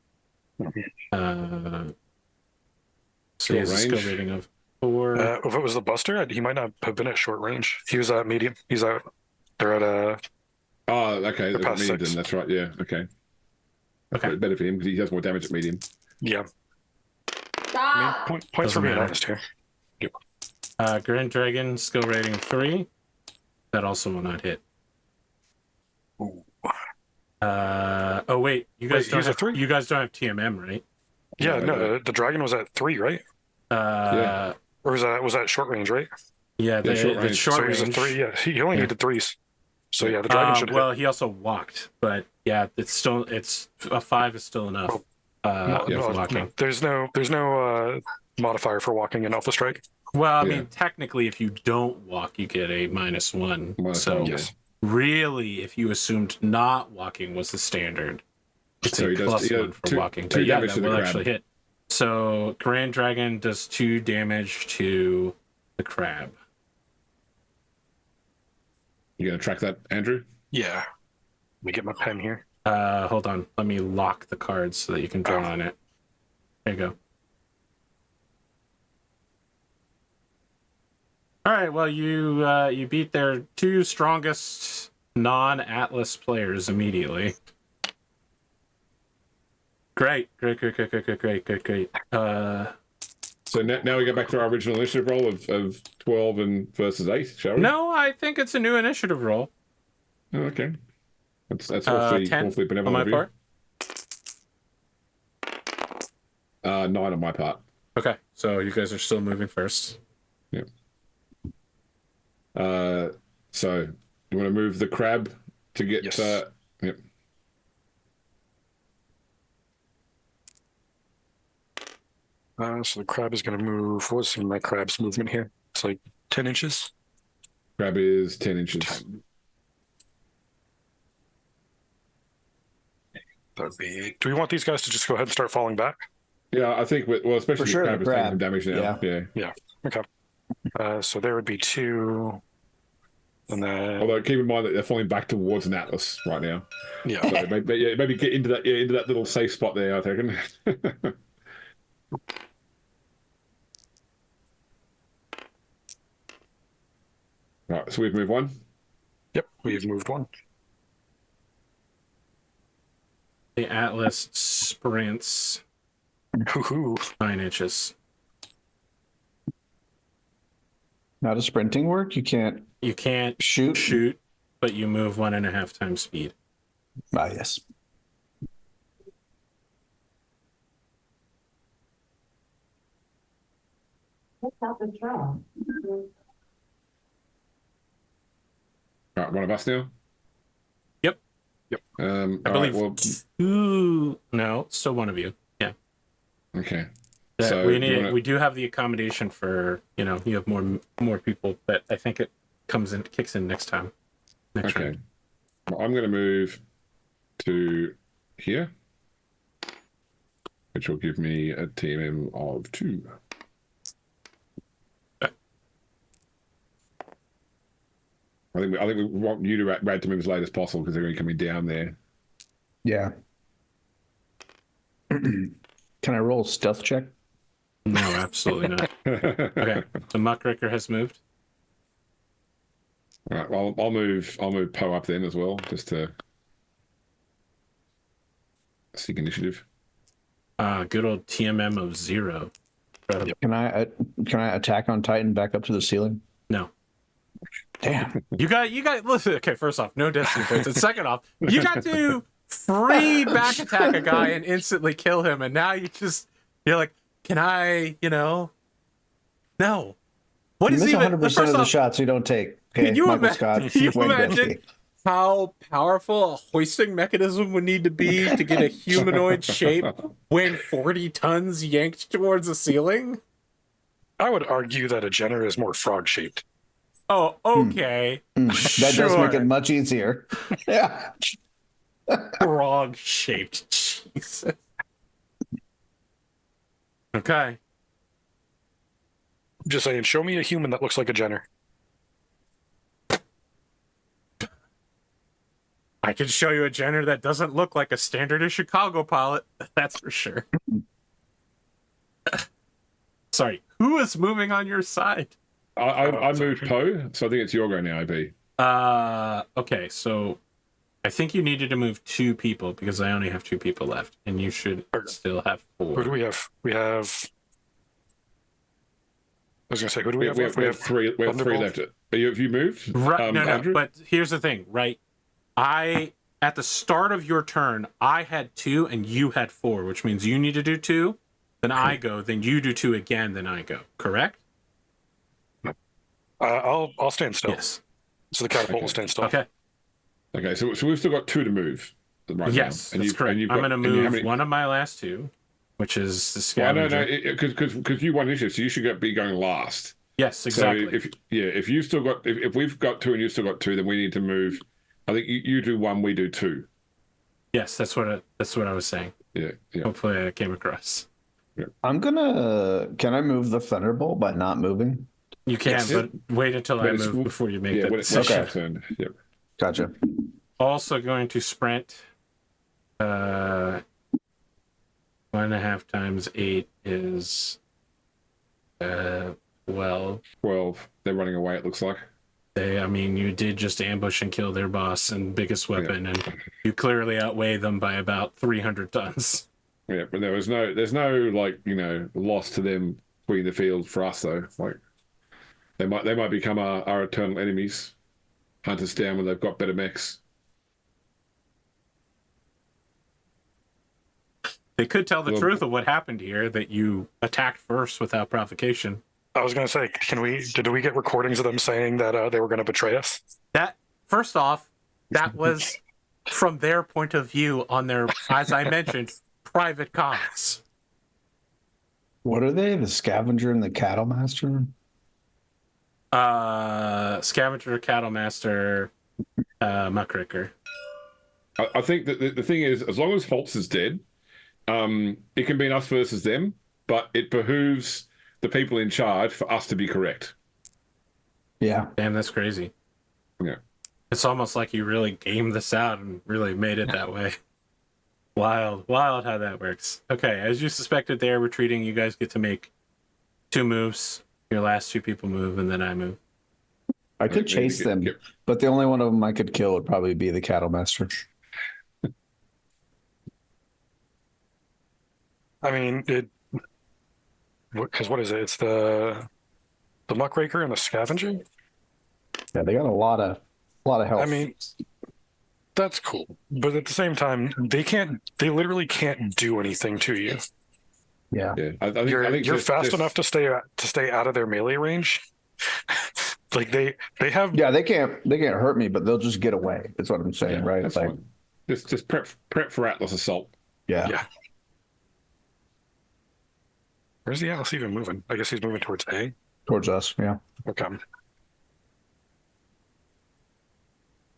So he has a skill rating of 4. If it was the Buster, he might not have been at short range. He was at medium. He's out. They're at Oh, okay. They're past Medium, 6. then. That's right. Yeah. Okay. Okay. Better for him because he does more damage at medium. yeah. Stop. Points Doesn't for being matter. honest here. Grand Dragon skill rating of 3. That also will not hit. Ooh. Oh wait, you guys don't he's a have 3? You guys don't have TMM, right? Yeah, no, the dragon was at 3, right? Yeah. Or was that short range, right? Yeah, the short range. short So range. he's a 3. Yeah, he only needed 3s. So yeah, the dragon should well, hit. he also walked, but yeah, it's a 5 is still enough. For walking. There's no modifier for walking in Alpha Strike. Well, I mean, technically, if you don't walk, you get a -1. So Yes. really, if you assumed not walking was the standard, it's So a he does +1 for two walking. damage That to the will crab. actually hit. So Grand Dragon does 2 damage to the crab. You gonna track that, Andrew? Yeah. Let me get my pen here. Hold on. Let me lock the cards so that you can draw on it. There you go. All right. Well, you beat their 2 strongest non-Atlas players immediately. Great. So now we go back to our original initiative roll of 12 and versus 8, shall we? No, I think it's a new initiative roll. Oh, okay. That's hopefully 10 benevolent on my of you. part. 9 on my part. Okay, so you guys are still moving first. Yep. So you want to move the crab to get? Yes. Yep. So the crab is going to move. What's my crab's movement here? It's like 10 inches. Crab is 10 inches. That'd be. Do we want these guys to just go ahead and start falling back? Yeah, I think. Well, especially For sure, the crab is taking some damage now. Yeah. Okay. So there would be 2, and then. Although keep in mind that they're falling back towards an Atlas right now. Yeah. So maybe get into that little safe spot there, I reckon. Right, so we've moved 1. Yep, we've moved 1. The Atlas sprints Hoo-hoo. 9 inches. How does sprinting work? You can't shoot, but you move 1.5 times speed. Ah, yes. What's out the draw? Right, one of us now. Yep. I believe 2. No, still one of you. Yeah. Okay. So we do have the accommodation for you have more people, but I think it kicks in next time. Next okay. round. Well, I'm going to move to here, which will give me a TMM of 2. I think we want you to rad to move as late as possible because they're going to be coming down there. Yeah. Can I roll a stealth check? No, absolutely not. Okay, the Muckraker has moved. All right. Well, I'll move Poe up then as well, just to seek initiative. Good old TMM of 0. Can I attack on Titan back up to the ceiling? No. Damn. You got listen, okay, first off, no destiny points. And second off, you got to free back attack a guy and instantly kill him, and now you're like, can I, no. What you is miss even 100% of the shots you don't take. Okay, can you Michael imagine, Scott, how powerful a hoisting mechanism would need to be to get a humanoid shape when 40 tons yanked towards the ceiling? I would argue that a Jenner is more frog-shaped. Oh, okay. That does make it much easier. Yeah. Frog-shaped. Jesus. Okay. Just saying, show me a human that looks like a Jenner. I can show you a Jenner that doesn't look like a standard issue Chicago pilot. That's for sure. Sorry, who is moving on your side? I moved Poe, so I think it's your go now, AB. Okay, so I think you needed to move 2 people because I only have 2 people left, and you should still have 4. Who do we have? We have. I was gonna say, who do we have? We have 3. We have 3 left. Have you moved? Right, no. Andrew? But here's the thing, right? At the start of your turn, I had 2 and you had 4, which means you need to do 2. Then I go. Then you do 2 again. Then I go. Correct? I'll stand still. Yes. So the catapult will stand still. Okay. Okay, so we've still got 2 to move. Right Yes, now. that's correct. I'm going to move one of my last 2, which is the scavenger. Well, no, because you won initiative, so you should be going last. Yes, exactly. So if you still got if we've got 2 and you still got 2, then we need to move. I think you do 1, we do 2. Yes, that's what I was saying. Yeah. Hopefully, I came across. Can I move the Thunderbolt by not moving? You can, Yes. but wait until I move before you make that when it's decision. my turn. Yep. Gotcha. Also going to sprint. 1.5 times 8 is 12. 12. They're running away, it looks like. You did just ambush and kill their boss and biggest weapon, and you clearly outweigh them by about 300 tons. Yeah, but there's no loss to them between the field for us though. Like they might become our eternal enemies, hunt us down when they've got better mechs. They could tell the truth of what happened here, that you attacked first without provocation. I was going to say, did we get recordings of them saying that they were going to betray us? That, first off, that was from their point of view on their, as I mentioned, private comms. What are they? The Scavenger and the Cattle Master? Scavenger, Cattle Master, Muckraker. I think that the thing is, as long as Holtz is dead, it can be us versus them, but it behooves the people in charge for us to be correct. Yeah. Damn, that's crazy. Yeah. It's almost like you really gamed this out and really made it that way. Wild how that works. Okay, as you suspected, they're retreating. You guys get to make 2 moves. Your last 2 people move, and then I move. I could chase them, but the only one of them I could kill would probably be the Cattle Master. Because what is it? It's the Muckraker and the Scavenger? Yeah, they got a lot of health. That's cool. But at the same time, they literally can't do anything to you. Yeah. I think you're fast enough to stay out of their melee range. Like they have. Yeah, they can't hurt me, but they'll just get away. That's what I'm saying, right? That's fine. Just prep for Atlas assault. Yeah. Where's the Atlas even moving? I guess he's moving towards A. Towards us, yeah. Okay.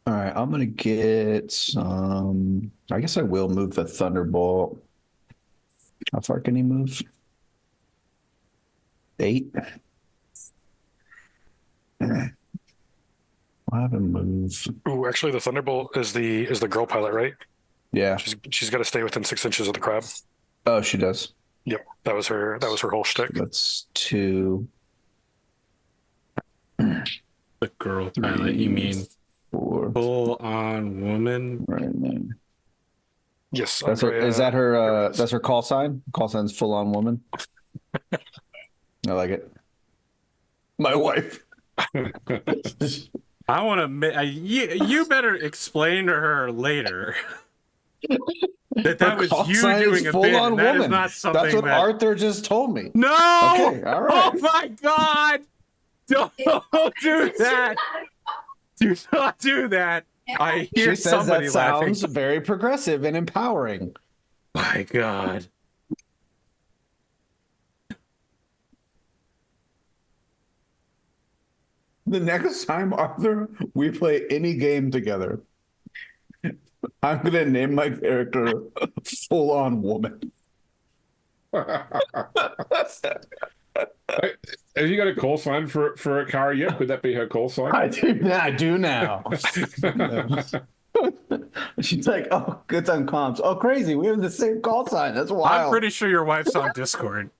All right, I'm gonna get some. I guess I will move the Thunderbolt. How far can he move? 8. I haven't moved. Ooh, actually, the Thunderbolt is the girl pilot, right? Yeah. She's got to stay within 6 inches of the crab. Oh, she does. Yep, that was her whole shtick. That's 2. The girl pilot, you mean 4. full-on woman? Right there. Yes, That's is that her? That's her call sign. Call sign's full-on woman. I like it. My wife. I want to. You better explain to her later that was you doing a bit. And that is not something. That's what Arthur just told me. No. Okay. All right. Oh my God! Don't do that. Do not do that. I hear she says somebody that laughing. sounds very progressive and empowering. My God. The next time, Arthur, we play any game together, I'm going to name my character Full On Woman. Have you got a call sign for Akari yet? Could that be her call sign? I do now. She's like, oh, good on comms. Oh, crazy. We have the same call sign. That's wild. I'm pretty sure your wife's on Discord.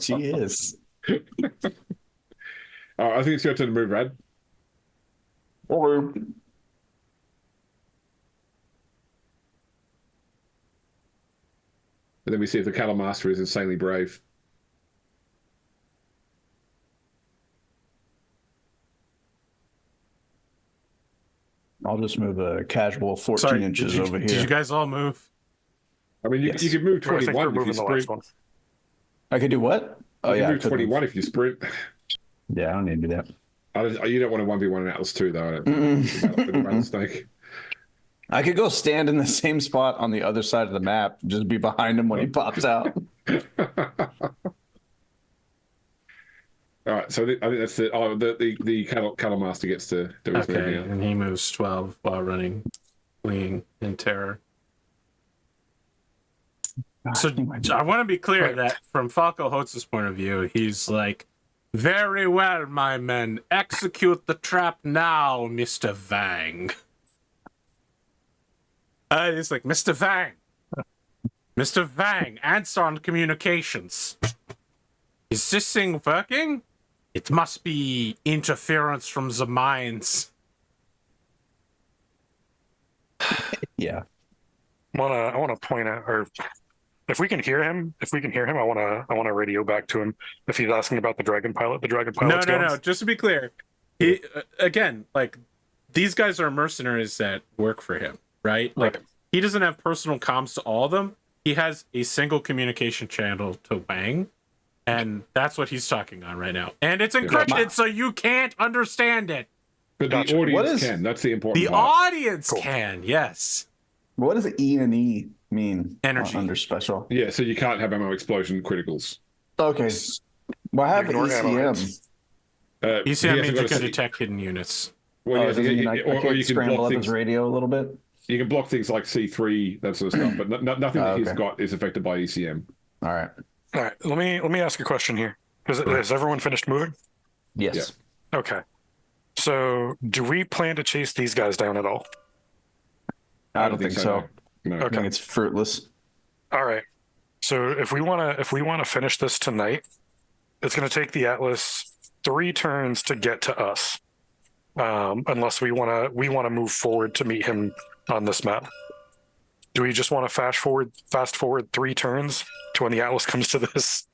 She is. I think it's your turn to move, Rad. Or And then we see if the Cattle Master is insanely brave. I'll just move a casual 14 inches over here. Did you guys all move? I mean, you could move 21 if you sprint. I could do what? Oh, yeah. Move 21 if you sprint. Yeah, I don't need to do that. You don't want to 1v1 in Atlas 2, though. Mistake. I could go stand in the same spot on the other side of the map, just be behind him when he pops out. All right, so I think that's it. Oh, the cattle master gets to do his Okay, move. and he moves 12 while running, fleeing in terror. So I want to be clear that from Falco Holtz's point of view, he's like, very well, my men. Execute the trap now, Mr. Vang. He's like, Mr. Vang. Mr. Vang, Arnsson Communications. Is this thing working? It must be interference from the mines. Yeah. I wanna point out, or if we can hear him, I wanna radio back to him if he's asking about the dragon pilot. The dragon pilot. No. Just to be clear, he again, like, these guys are mercenaries that work for him, right? Like, he doesn't have personal comms to all of them. He has a single communication channel to Wang, and that's what he's talking on right now. And it's encrypted, so you can't understand it. But the audience can. That's the important part. The audience can, yes. What does E and E mean? Energy. Under special. Yeah, so you can't have ammo explosion criticals. Okay. Well, I have ECM. ECM means you can detect hidden units. Well, or you can scramble up his radio a little bit. You can block things like C3, that sort of stuff, but nothing that he's got is affected by ECM. All right. Let me ask a question here. Has everyone finished moving? Yes. Yeah. Okay. So, do we plan to chase these guys down at all? I don't think so. No. I think it's fruitless. All right. So if we wanna finish this tonight, it's gonna take the Atlas 3 turns to get to us, unless we wanna move forward to meet him on this map. Do we just want to fast forward 3 turns to when the Atlas comes to this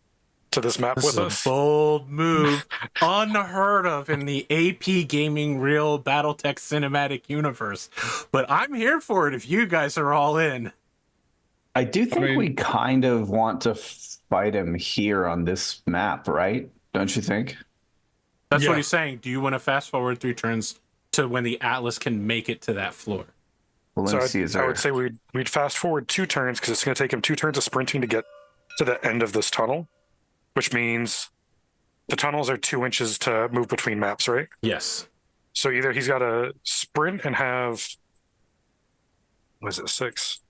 map with us? Bold move, unheard of in the APGamingREAL Battletech cinematic universe. But I'm here for it if you guys are all in. I do think we kind of want to fight him here on this map, right? Don't you think? That's what he's saying. Do you want to fast forward 3 turns to when the Atlas can make it to that floor? Well, I would say we'd fast forward 2 turns because it's going to take him 2 turns of sprinting to get to the end of this tunnel, which means the tunnels are 2 inches to move between maps, right? Yes. So either he's got to sprint and have, 6?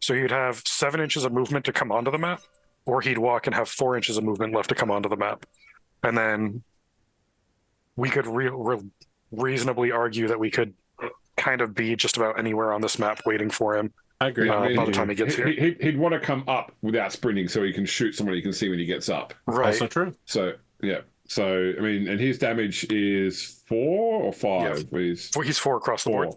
So he'd have 7 inches of movement to come onto the map, or he'd walk and have 4 inches of movement left to come onto the map. And then we could reasonably argue that we could kind of be just about anywhere on this map waiting for him. I agree. By the time he gets here. He'd want to come up without sprinting so he can shoot someone he can see when he gets up. Right. Also true. So, yeah. So, I mean, and his damage is 4 or 5? Yeah. He's 4 across the board.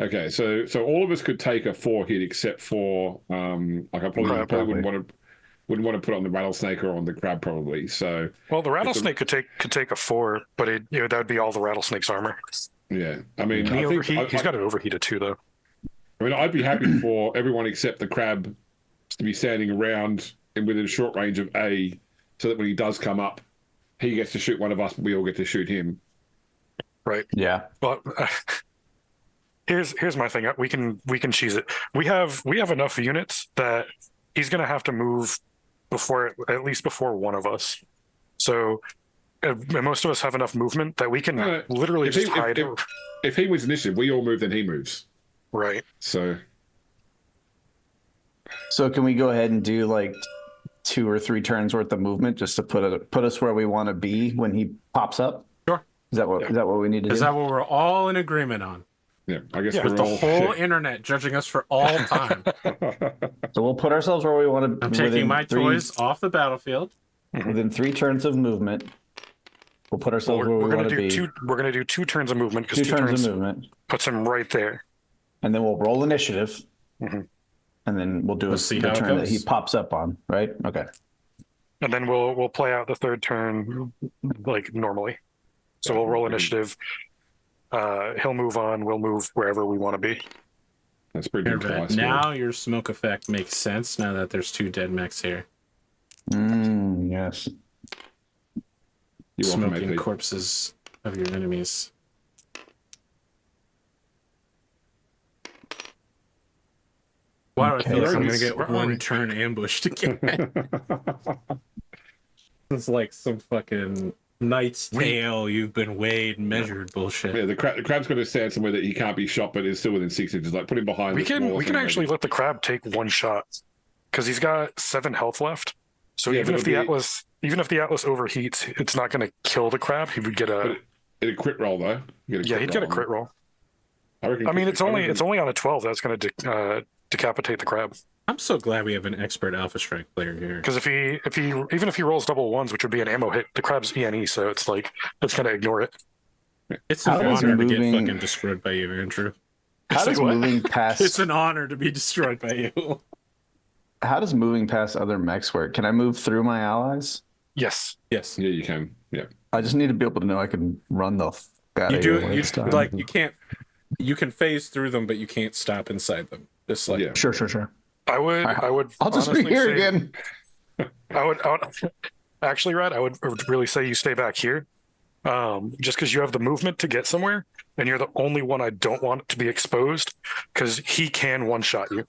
Okay, so all of us could take a 4 hit except for, like I probably wouldn't want to put on the rattlesnake or on the crab probably. So, well, the rattlesnake could take a 4, but that would be all the rattlesnake's armor. Yeah, I mean, he's got it overheated too, though. I mean, I'd be happy for everyone except the crab to be standing around within short range of A, so that when he does come up, he gets to shoot one of us, but we all get to shoot him. Right. Yeah. But here's my thing. We can cheese it. We have enough units that he's going to have to move at least before one of us. So. Most of us have enough movement that we can literally just hide. If he wins initiative, we all move, then he moves. Right. So can we go ahead and do like 2 or 3 turns worth of movement just to put us where we want to be when he pops up? Sure. Is that what we need to do? Is that what we're all in agreement on? Yeah, I guess with the whole internet judging us for all time. So we'll put ourselves where we want to. I'm taking my toys off the battlefield. Within 3 turns of movement. We'll put ourselves where we want to be. We're going to do 2 turns of movement because 2 turns of movement puts him right there. And then we'll roll initiative. And then we'll do the turn that he pops up on, right? Okay. And then we'll play out the 3rd turn like normally. So we'll roll initiative. He'll move on. We'll move wherever we want to be. That's pretty good. Now your smoke effect makes sense now that there's 2 dead mechs here. Yes. Smoking corpses of your enemies. Why do I feel like I'm going to get 1 turn ambushed again? It's like some fucking Knight's Tale, you've been weighed and measured bullshit. Yeah, the crab's going to stand somewhere that he can't be shot, but is still within 6 inches. Like, put him behind. We can actually let the crab take 1 shot. because he's got 7 health left. So even if the Atlas overheats, it's not going to kill the crab. He would get a crit roll though. He'd get a crit roll. I mean, it's only on a 12 that's going to decapitate the crab. I'm so glad we have an expert Alpha Strike player here. Because if he rolls double ones, which would be an ammo hit, the crab's ENE, so it's going to ignore it. It's an honor to get fucking destroyed by you, Andrew. How does moving past? It's an honor to be destroyed by you. How does moving past other mechs work? Can I move through my allies? Yes. Yeah, you can. Yeah. I just need to be able to know I can run the you do. You can't. You can phase through them, but you can't stop inside them. Just like Sure. I would. I'll just be here again. I would actually, Rad. I would really say you stay back here, just because you have the movement to get somewhere, and you're the only one I don't want to be exposed, because he can one-shot you.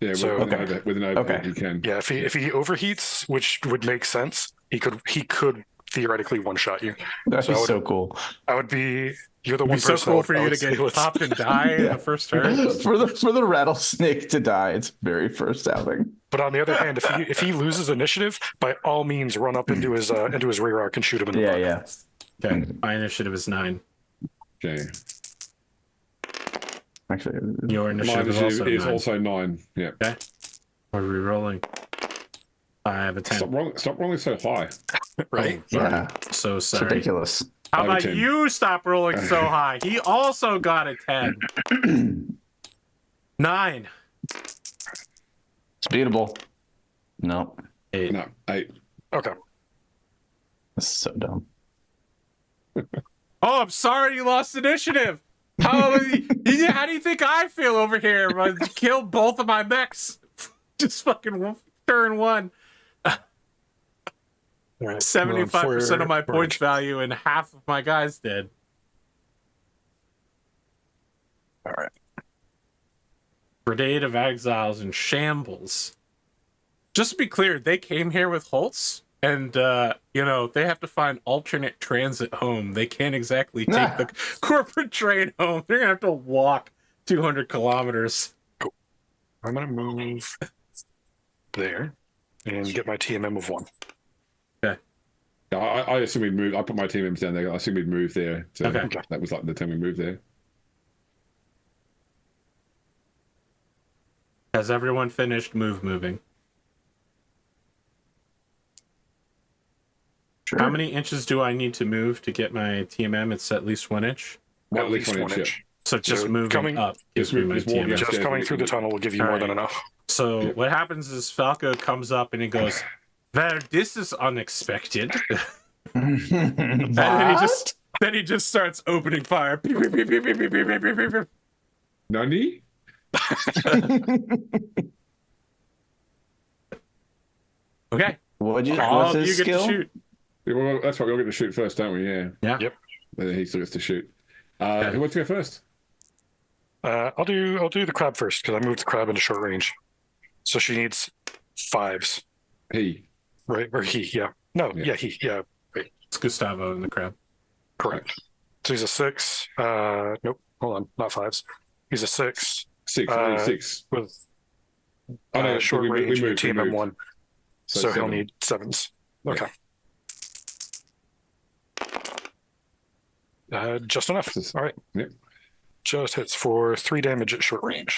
Yeah, with an overheat, he can. Yeah, if he overheats, which would make sense, he could theoretically one-shot you. That'd be so cool. I would be. You're the one person. So cool for you to get popped and die in the first turn. For the rattlesnake to die, its very first outing. But on the other hand, if he loses initiative, by all means, run up into his rear arc and shoot him in the butt. Yeah. Okay, my initiative is 9. Okay. Actually, your initiative is also 9. Yeah. Okay. What are we rolling? I have a 10. Stop rolling so high. Right? Oh, yeah. So sorry. It's ridiculous. How about you stop rolling so high? He also got a 10. 9. It's beatable. No. 8. No, 8. Okay. This is so dumb. Oh, I'm sorry you lost initiative. How do you think I feel over here? I killed both of my mechs. Just fucking turn 1. 75% of my points value and half of my guys dead. All right. Brigade of Exiles in shambles. Just to be clear, they came here with Holtz, and they have to find alternate transit home. They can't exactly take the corporate train home. They're gonna have to walk 200 kilometers. Cool. I'm gonna move there and get my TMM of 1. Okay. I assume we'd move. I put my TMMs down there. I assume we'd move there. So okay. That was like the time we moved there. Has everyone finished moving? Sure. How many inches do I need to move to get my TMM? It's at least 1 inch. At least 1 inch. Yeah. So just moving up gives me my TMM. Just coming through the tunnel will give you more than enough. So what happens is Falco comes up and he goes, "Well, this is unexpected." And then he just starts opening fire. Nani? Okay. What's his skill? Get to shoot. Yeah, well, that's what we all get to shoot first, don't we? Yeah. Yep. Then he still gets to shoot. Who wants to go first? I'll do the crab first because I moved the crab into short range. So she needs 5s. He. Right? Or he, yeah. No, yeah, he, yeah. Right. It's Gustavo in the crab. Correct. So he's a 6. Nope. Hold on. Not 5s. He's a 6. 6. With short range, we moved, TMM 1. So he'll 7. need 7s. Okay. Just enough. All right. Yep. Just hits for 3 damage at short range.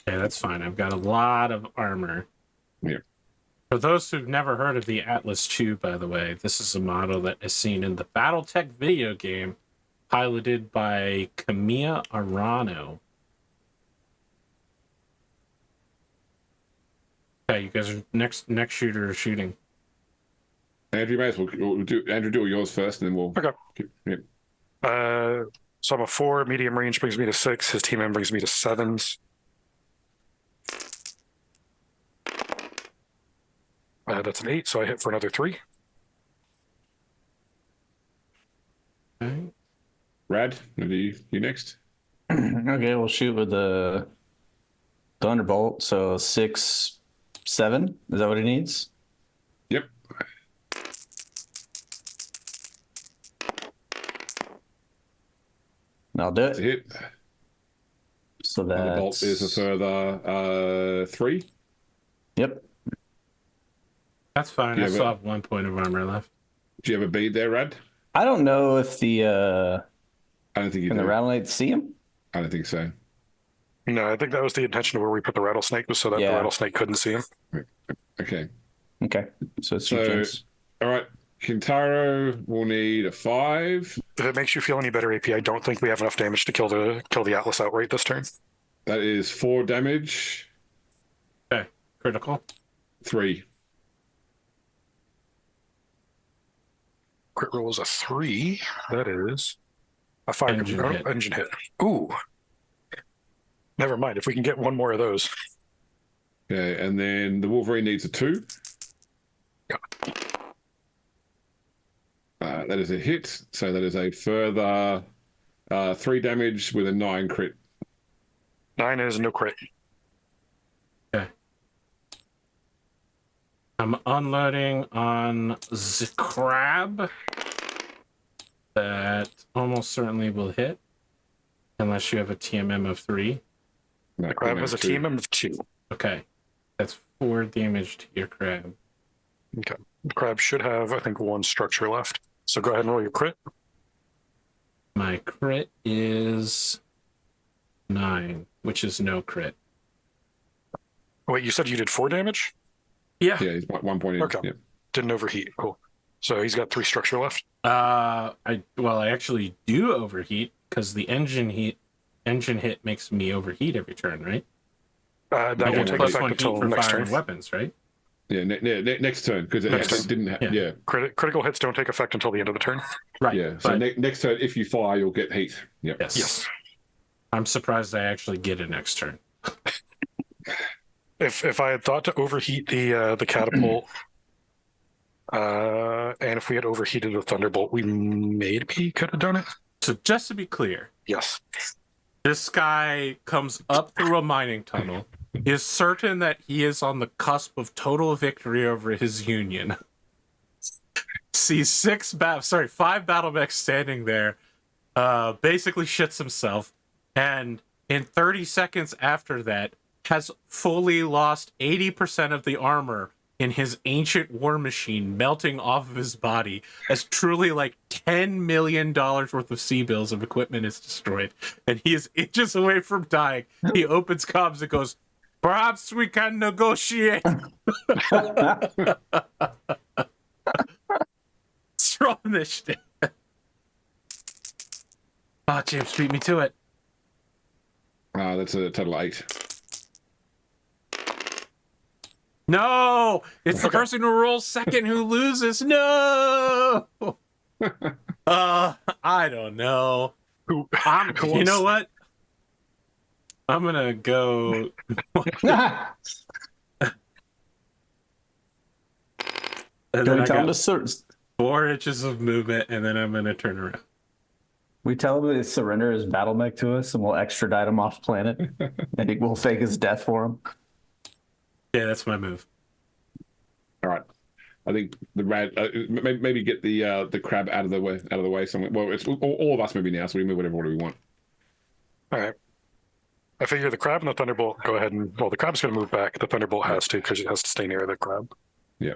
Okay, that's fine. I've got a lot of armor. Yeah. For those who've never heard of the Atlas II, by the way, this is a model that is seen in the Battletech video game, piloted by Kamiya Arano. Okay, you guys are next shooter is shooting. Andrew, may as well do yours first, and then we'll. Okay. Yep. So I'm a 4. Medium range brings me to 6. His team brings me to 7s. That's an 8, so I hit for another 3. Okay. Rad, you next. Okay, we'll shoot with the Thunderbolt. So 6, 7. Is that what he needs? Yep. I'll do That's a it. hit. So that Thunderbolt is a further 3. Yep. That's fine. I still have 1 point of armor left. Do you have a bead there, Rad? I don't know if the I don't think you can do. the rattlesnake see him? I don't think so. No, I think that was the intention of where we put the rattlesnake, was so that the rattlesnake couldn't see him. Okay. Okay. So it's your chance. All right. Kintaro will need a 5. If it makes you feel any better, AP, I don't think we have enough damage to kill the Atlas outright this turn. That is 4 damage. Okay. Critical. 3. Crit roll is a 3. That is a 5. Engine hit. Ooh. Never mind. If we can get one more of those. Okay, and then the Wolverine needs a 2. Yeah. That is a hit. So that is a further 3 damage with a 9 crit. 9 is no crit. Okay. I'm unloading on the crab. That almost certainly will hit. Unless you have a TMM of 3. No, the crab has a TMM of 2. Okay. That's 4 damage to your crab. Okay. The crab should have, I think, 1 structure left. So go ahead and roll your crit. My crit is 9, which is no crit. Wait, you said you did 4 damage? Yeah. Yeah, he's 1 point in. Okay. Yeah. Didn't overheat. Cool. So he's got 3 structure left. I actually do overheat because the engine hit makes me overheat every turn, right? That will take effect until next turn. Weapons, right? Yeah, next turn, because it didn't have. Yeah. Critical hits don't take effect until the end of the turn. Right. Yeah. So next turn, if you fire, you'll get heat. Yep. Yes. I'm surprised I actually get it next turn. If I had thought to overheat the catapult, and if we had overheated the thunderbolt, we maybe could have done it. So just to be clear, yes, this guy comes up through a mining tunnel, is certain that he is on the cusp of total victory over his union. Sees 5 battle mechs standing there, basically shits himself, and in 30 seconds after that, has fully lost 80% of the armor in his ancient war machine, melting off of his body as truly like $10 million worth of C-bills of equipment is destroyed. And he is inches away from dying. He opens comms and goes, "Perhaps we can negotiate." Strong initiative. Oh, James beat me to it. That's a total 8. No, it's the person who rolls second who loses. No. I don't know. You know what? I'm gonna go. Can we tell him to search? 4 inches of movement, and then I'm gonna turn around. We tell him to surrender his battle mech to us, and we'll extradite him off planet, and we'll fake his death for him. Yeah, that's my move. All right. I think the rat maybe get the crab out of the way somewhere. Well, it's all of us maybe now, so we move whatever order we want. All right. I figure the crab and the thunderbolt go ahead and the crab's going to move back. The thunderbolt has to because it has to stay near the crab. Yeah.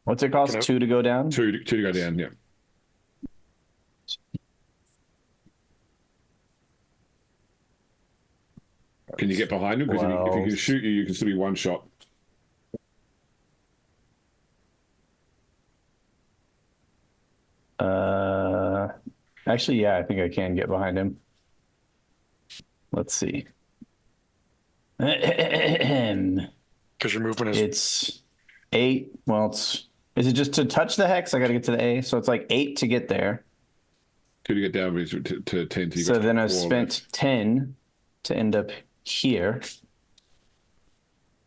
What's it cost? 2 to go down. 2 to go down. Yeah. Can you get behind him? Because if he can shoot you, you can still be one shot. Actually, yeah, I think I can get behind him. Let's see. Because your movement is... It's 8. Well, is it just to touch the hex? I got to get to the A. So it's like 8 to get there. 2 to get down to 10. So then I've spent 10 to end up here.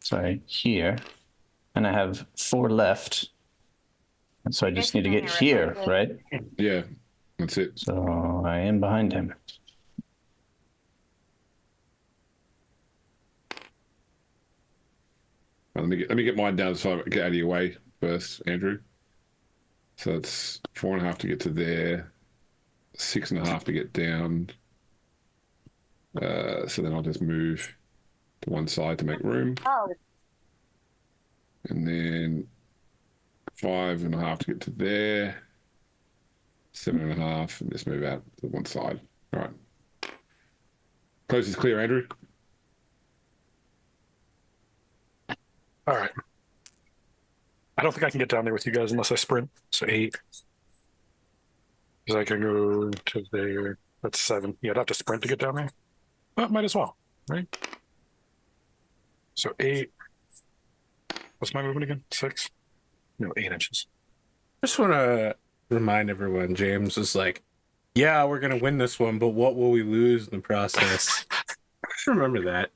Sorry, here. And I have 4 left. And so I just need to get here, right? Yeah, that's it. So I am behind him. Let me get mine down so I get out of your way first, Andrew. So it's 4.5 to get to there, 6.5 to get down. So then I'll just move to one side to make room. And then 5.5 to get to there. 7.5, and just move out to one side. All right. Close is clear, Andrew. All right. I don't think I can get down there with you guys unless I sprint. So 8. Because I can go to there. That's 7. Yeah, I'd have to sprint to get down there. But might as well, right? So 8. What's my movement again? 6? No, 8 inches. Just want to remind everyone, James was like, yeah, we're going to win this one, but what will we lose in the process? Remember that.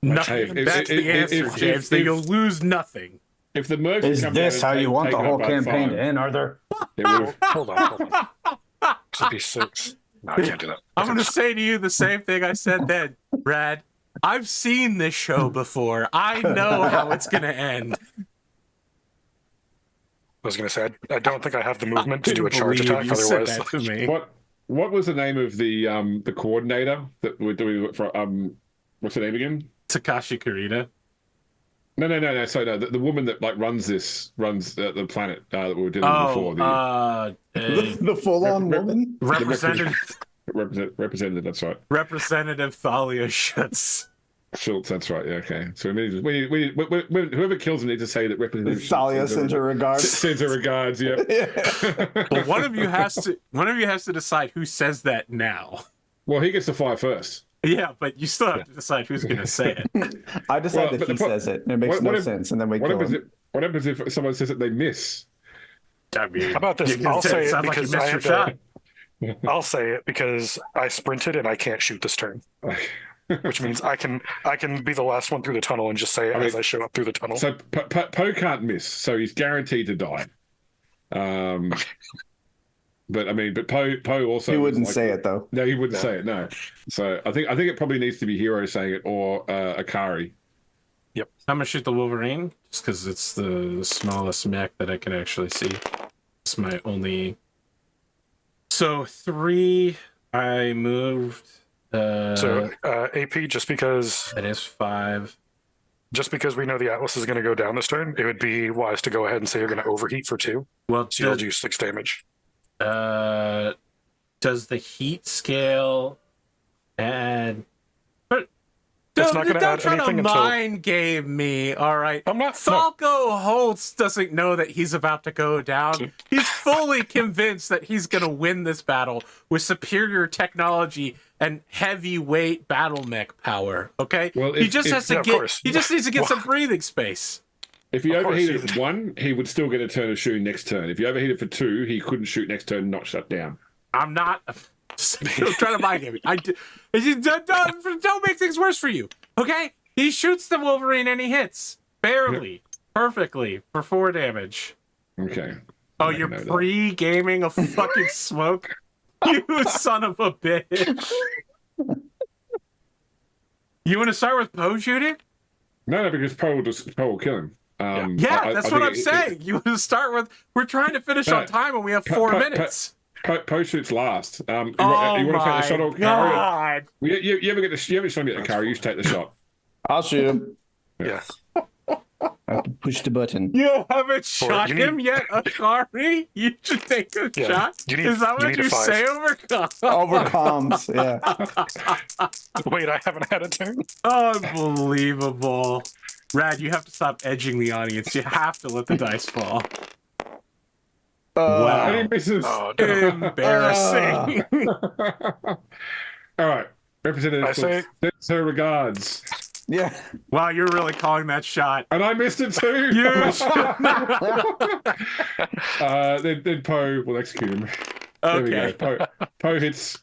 Nothing. That's the answer, James. That you'll lose nothing. If the mercs is this how you want the whole campaign to end, Arthur? Hold on. This would be 6. No, I can't do that. I'm going to say to you the same thing I said then, Brad. I've seen this show before. I know how it's going to end. I was going to say, I don't think I have the movement to do a charge attack. Otherwise, to me. What was the name of the coordinator that we're doing for what's her name again? Takashi Kurita. No. So no, the woman that like runs the planet that we were dealing before. The full-on woman. Representative. Representative. That's right. Representative Thalia Schutz. Schultz, that's right. Yeah, okay. So we whoever kills him needs to say that Representative Thalia sends her regards. Sends her regards. Yeah. Well, one of you has to decide who says that now. Well, he gets to fire first. Yeah, but you still have to decide who's going to say it. I decide that he says it. It makes no sense, and then we kill him. What happens if someone says that they miss? I mean, how about this? I'll say it because I have shot. I'll say it because I sprinted and I can't shoot this turn. Which means I can be the last one through the tunnel and just say it as I show up through the tunnel. So Poe can't miss, so he's guaranteed to die. But Poe also he wouldn't say it though. No, he wouldn't say it. No. So I think it probably needs to be Hiro saying it or Akari. Yep. I'm gonna shoot the Wolverine just because it's the smallest mech that I can actually see. It's my only. So 3. I moved. AP, just because that is 5. Just because we know the Atlas is going to go down this turn, it would be wise to go ahead and say you're going to overheat for 2. Well, so you'll do 6 damage. Does the heat scale add? It's not going to add anything until mind game me. All right, I'm not. Falco Holtz doesn't know that he's about to go down. He's fully convinced that he's going to win this battle with superior technology and heavyweight battle mech power. Okay, well, he just has to get. He just needs to get some breathing space. If he overheated for 1, he would still get a turn of shooting next turn. If he overheated for 2, he couldn't shoot next turn and not shut down. I'm not trying to mind game. Don't make things worse for you. Okay? He shoots the Wolverine and he hits. Barely. Perfectly. For 4 damage. Okay. Oh, you're pre-gaming a fucking smoke? You son of a bitch. You want to start with Poe shooting? No, because Poe will kill him. That's what I'm saying. You want to start with... We're trying to finish on time and we have 4 minutes. Poe shoots last. You want oh to take the shot on God. Akari? You ever get Akari, you should take the shot. I'll shoot him. Yeah. I have to push the button. You haven't shot him yet, Akari? You should take a shot? Is that what you say over comms? Over comms, yeah. Wait, I haven't had a turn? Unbelievable. Rad, you have to stop edging the audience. You have to let the dice fall. Wow. And he misses. Embarrassing. All right. Representative sends her regards. Yeah. Wow, you're really calling that shot. And I missed it too. Then Poe will execute him. Okay. There we go. Poe hits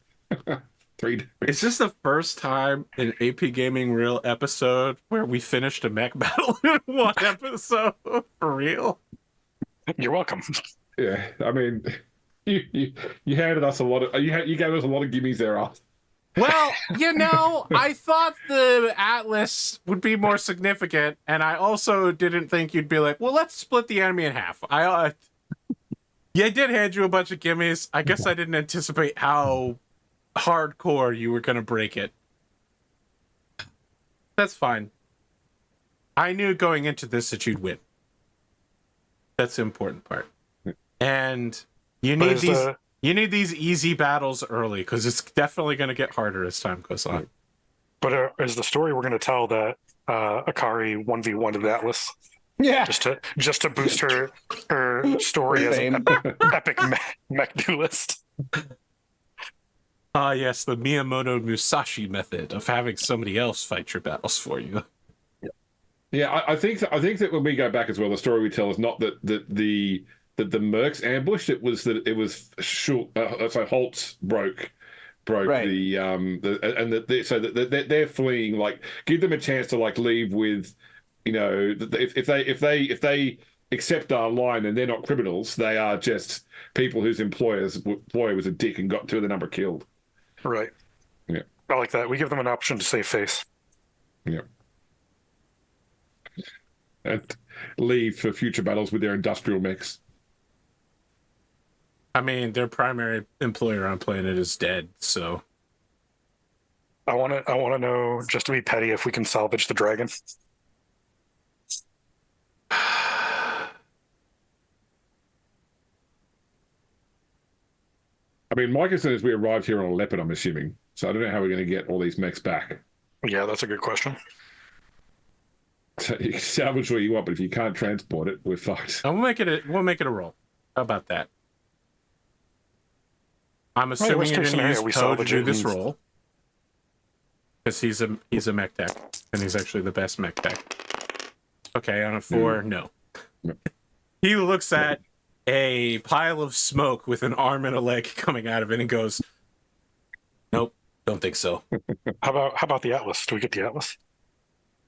3 damage. Is this the first time in APGamingREAL episode where we finished a mech battle in 1 episode? For real? You're welcome. Yeah, I mean, you handed us a lot of you gave us a lot of gimmies there. Well, I thought the Atlas would be more significant, and I also didn't think you'd be like, well, let's split the enemy in half. I did hand you a bunch of gimmies. I guess I didn't anticipate how hardcore you were going to break it. That's fine. I knew going into this that you'd win. That's the important part. And you need these easy battles early, because it's definitely going to get harder as time goes on. But is the story we're going to tell that Akari 1v1 to Atlas? Yeah. Just to boost her story as an epic mech duelist. Yes, the Miyamoto Musashi method of having somebody else fight your battles for you. Yeah, I think that when we go back as well, the story we tell is not that the mercs ambushed. It was that it was so Holtz broke Right. so that they're fleeing. Like, give them a chance to like leave with, if they accept our line and they're not criminals, they are just people whose employer was a dick and got to the number killed. Right. Yeah. I like that. We give them an option to save face. Yeah. And leave for future battles with their industrial mechs. I mean, their primary employer on planet is dead, so I want to know, just to be petty, if we can salvage the dragon. I mean, my concern is we arrived here on a leopard, I'm assuming. So I don't know how we're going to get all these mechs back. Yeah, that's a good question. So you can salvage what you want, but if you can't transport it, we're fucked. we'll make it a roll. How about that? I'm assuming you're going to use Poe to do this roll, because he's a mech tech, and he's actually the best mech tech. Okay, on a 4, no. He looks at a pile of smoke with an arm and a leg coming out of it and goes, "Nope, don't think so." How about the Atlas? Do we get the Atlas?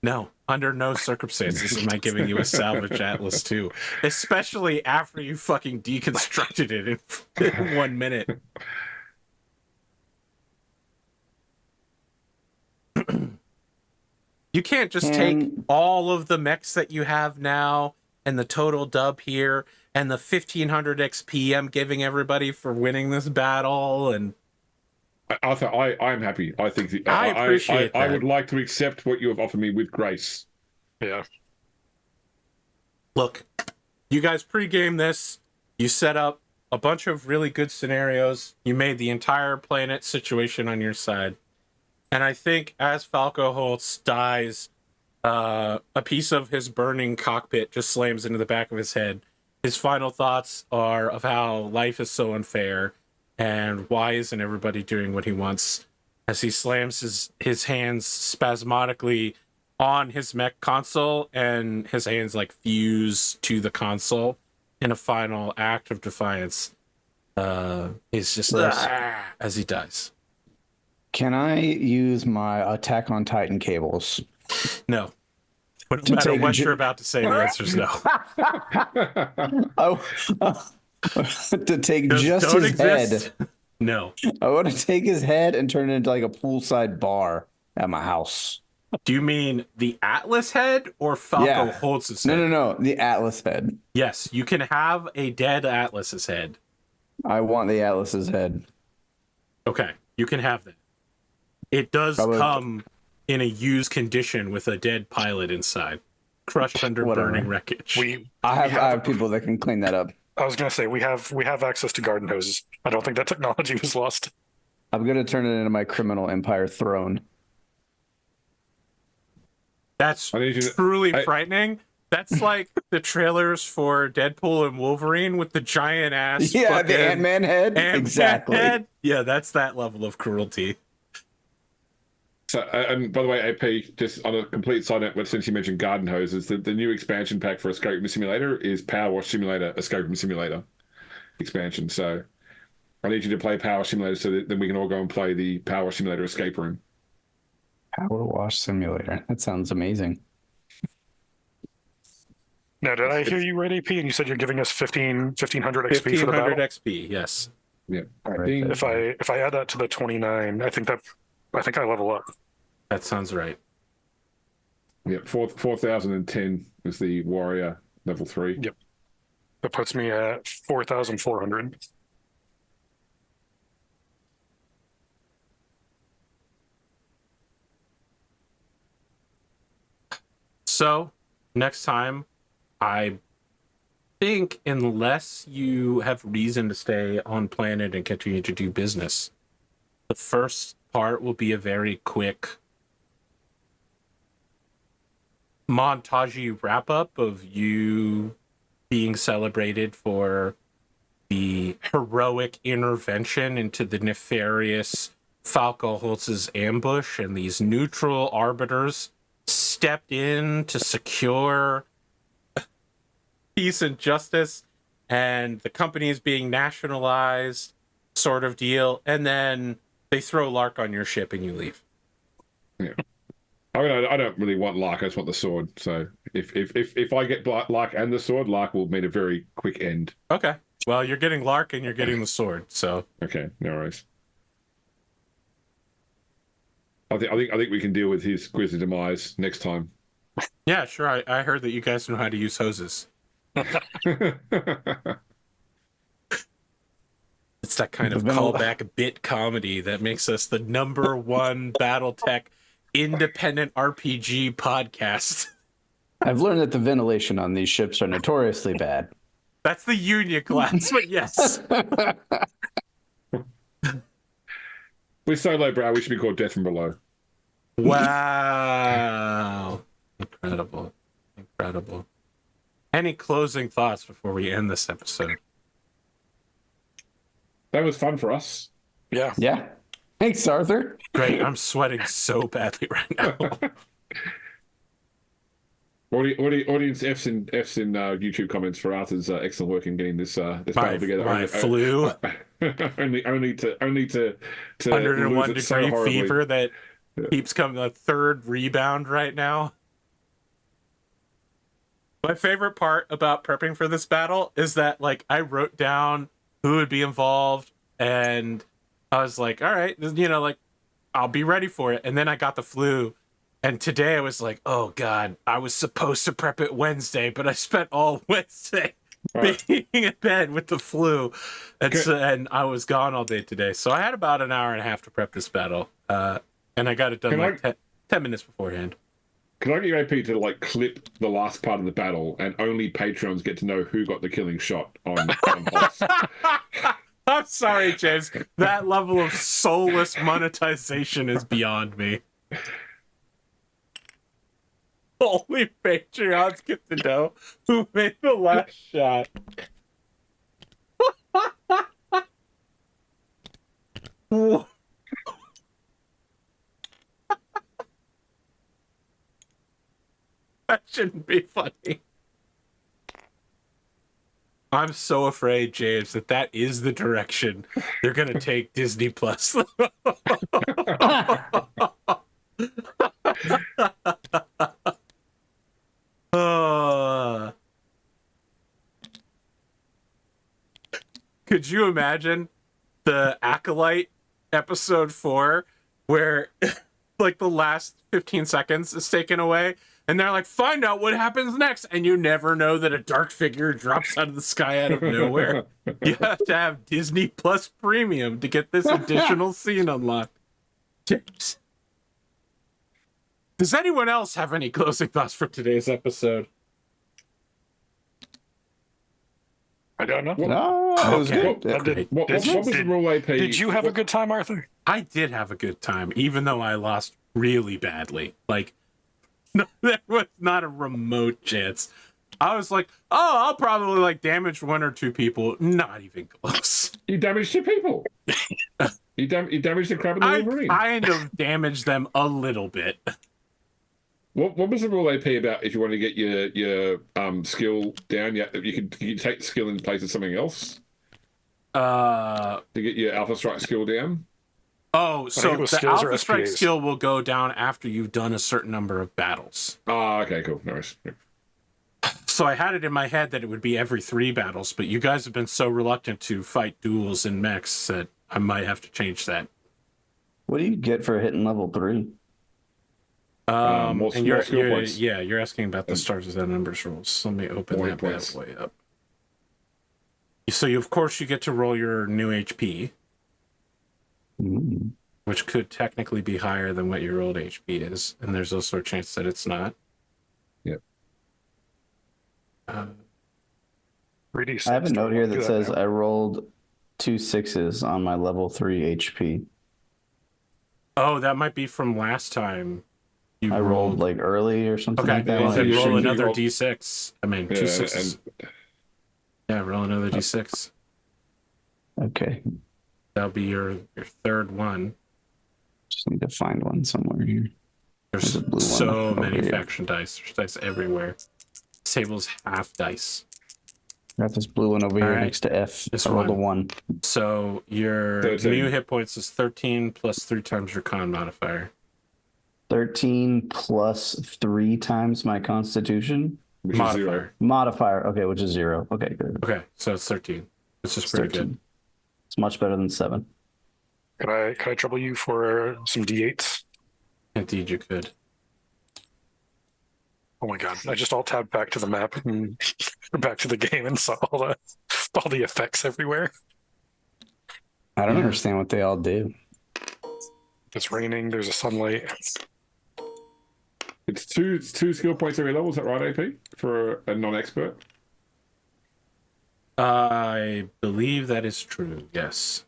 No, under no circumstances am I giving you a salvage Atlas 2, especially after you fucking deconstructed it in 1 minute. You can't just take all of the mechs that you have now and the total dub here and the 1500 XP I'm giving everybody for winning this battle. And I'm happy. I think I appreciate that. I would like to accept what you have offered me with grace. Yeah. Look, you guys pre-game this. You set up a bunch of really good scenarios. You made the entire planet situation on your side. And I think as Falco Holtz dies, a piece of his burning cockpit just slams into the back of his head. His final thoughts are of how life is so unfair and why isn't everybody doing what he wants, as he slams his hands spasmodically on his mech console and his hands like fuse to the console in a final act of defiance. He's just as he dies. Can I use my Attack on Titan cables? No. But no matter what you're about to say, the answer is no. To take just his head. No. I want to take his head and turn it into like a poolside bar at my house. Do you mean the Atlas head or Falco Holtz's head? No. The Atlas head. Yes, you can have a dead Atlas's head. I want the Atlas's head. Okay, you can have that. It does come in a used condition with a dead pilot inside, crushed under burning wreckage. I have people that can clean that up. I was going to say we have access to garden hoses. I don't think that technology was lost. I'm going to turn it into my criminal empire throne. That's truly frightening. That's like the trailers for Deadpool and Wolverine with the giant ass. Yeah, the Ant-Man head. Exactly. Head. Yeah, that's that level of cruelty. So, and by the way, AP, just on a complete side note, but since you mentioned garden hoses, the new expansion pack for Escape Room Simulator is Power Wash Simulator, Escape Room Simulator expansion. So I need you to play Power Simulator so that then we can all go and play the Power Simulator Escape Room. Power Wash Simulator. That sounds amazing. Now, did I hear you right, AP? And you said you're giving us 1500 XP for the battle? 1500 XP, yes. Yeah. Right. If I add that to the 29, I think I level up. That sounds right. Yeah, 4010 is the warrior level 3. Yep. That puts me at 4,400. So next time, I think, unless you have reason to stay on planet and continue to do business, the first part will be a very quick montage wrap up of you being celebrated for the heroic intervention into the nefarious Falco-Holtz's ambush, and these neutral arbiters stepped in to secure peace and justice, and the company is being nationalized, sort of deal, and then they throw Lark on your ship and you leave. Yeah. I mean, I don't really want Lark. I just want the sword. So if I get Lark and the sword, Lark will mean a very quick end. Okay. Well, you're getting Lark and you're getting the sword. So okay, no worries. I think we can deal with his grisly demise next time. Yeah, sure. I heard that you guys know how to use hoses. It's that kind of callback bit comedy that makes us the #1 Battletech independent RPG podcast. I've learned that the ventilation on these ships are notoriously bad. That's the Union class, but yes. We're so lowbrow, we should be called Death from Below. Wow. Incredible. Incredible. Any closing thoughts before we end this episode? That was fun for us. Yeah. Yeah. Thanks, Arthur. Great. I'm sweating so badly right now. Audience F's in YouTube comments for Arthur's excellent work in getting this battle together. My flu. only to 101 degree fever that keeps coming, a third rebound right now. My favorite part about prepping for this battle is that, like, I wrote down who would be involved, and I was like, all right, you know, like, I'll be ready for it. And then I got the flu, and today I was like, oh God, I was supposed to prep it Wednesday, but I spent all Wednesday being in bed with the flu, and I was gone all day today. So I had about an hour and a half to prep this battle, and I got it done 10 minutes beforehand. Can I get your AP to, like, clip the last part of the battle, and only Patreons get to know who got the killing shot on Hoss? I'm sorry, James. That level of soulless monetization is beyond me. Only Patreons get to know who made the last shot. That shouldn't be funny. I'm so afraid, James, that is the direction they're going to take Disney Plus. Could you imagine the Acolyte episode 4 where like the last 15 seconds is taken away and they're like, find out what happens next, and you never know that a dark figure drops out of the sky out of nowhere? You have to have Disney Plus Premium to get this additional scene unlocked. James, does anyone else have any closing thoughts for today's episode? I don't know. No, it was good. What was the rule AP? Did you have a good time, Arthur? I did have a good time, even though I lost really badly. Like, no, there was not a remote chance. I was like, oh, I'll probably like damage 1 or 2 people. Not even close. You damaged 2 people. you damaged the crab and the Wolverine. I kind of damaged them a little bit. What was the rule AP about if you want to get your skill down? Yeah, you could take the skill in place of something else to get your Alpha Strike skill down. Oh, so the Alpha Strike skill will go down after you've done a certain number of battles. Ah, okay, cool, nice. So I had it in my head that it would be every 3 battles, but you guys have been so reluctant to fight duels and mechs that I might have to change that. What do you get for hitting level 3? More skill points. Yeah, you're asking about the stars and numbers rules. Let me open that bad boy up. So of course you get to roll your new HP, which could technically be higher than what your old HP is, and there's also a chance that it's not. Yep. 3d6. I have a note here that says now. I rolled 2 6s on my level 3 HP. Oh, that might be from last time. I rolled like early or something okay, like that. well, then you roll should another roll- d6. I mean, 2 6s. Yeah, roll another d6. Okay. That'll be your third one. Just need to find one somewhere here. There's a blue one so over many here. faction dice. There's dice everywhere. This table's half dice. Got this blue one over here right. next to F. This I rolled one. a 1. So your 13. new hit points is 13 plus 3 times your con modifier. 13 plus 3 times my constitution. Which is 0. Modifier. Okay, which is 0. Okay, good. Okay, so it's 13. It's just It's pretty 13. good. It's much better than 7. Could I trouble you for some d8s? Indeed, you could. Oh my god! I just all tabbed back to the map and back to the game and saw all the effects everywhere. I don't understand what they all do. It's raining. There's a sunlight. It's two skill points every level. Is that right, AP? For a non-expert? I believe that is true, yes.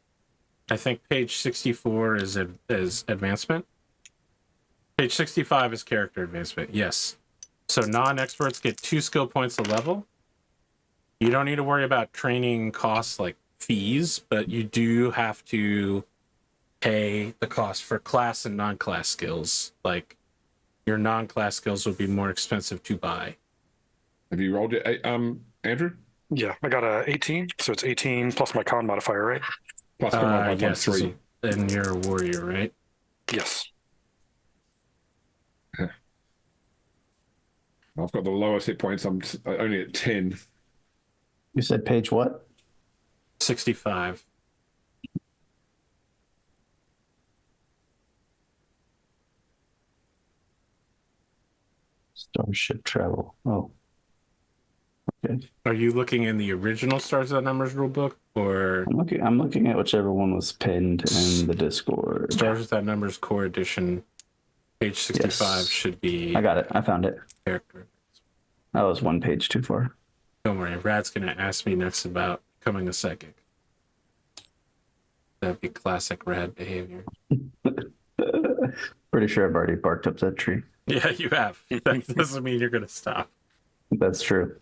I think page 64 is advancement. Page 65 is character advancement, yes. So non-experts get 2 skill points a level. You don't need to worry about training costs like fees, but you do have to pay the cost for class and non-class skills. Like, your non-class skills would be more expensive to buy. Have you rolled it, Andrew? Yeah, I got a 18, so it's 18 plus my con modifier, right? Plus con modifier yes, times 3. And you're a warrior, right? Yes. I've got the lowest hit points. I'm only at 10. You said page what? 65. Starship travel. Oh. Okay. Are you looking in the original Stars That Numbers rulebook, or I'm looking at whichever one was pinned in the Discord. Stars That Numbers Core Edition? Page 65 Yes. should be I got it. I found it. character. That was 1 page too far. Don't worry, Brad's gonna ask me next about becoming a psychic. That'd be classic Rad behavior. Pretty sure I've already barked up that tree. Yeah, you have. That doesn't mean you're gonna stop. That's true.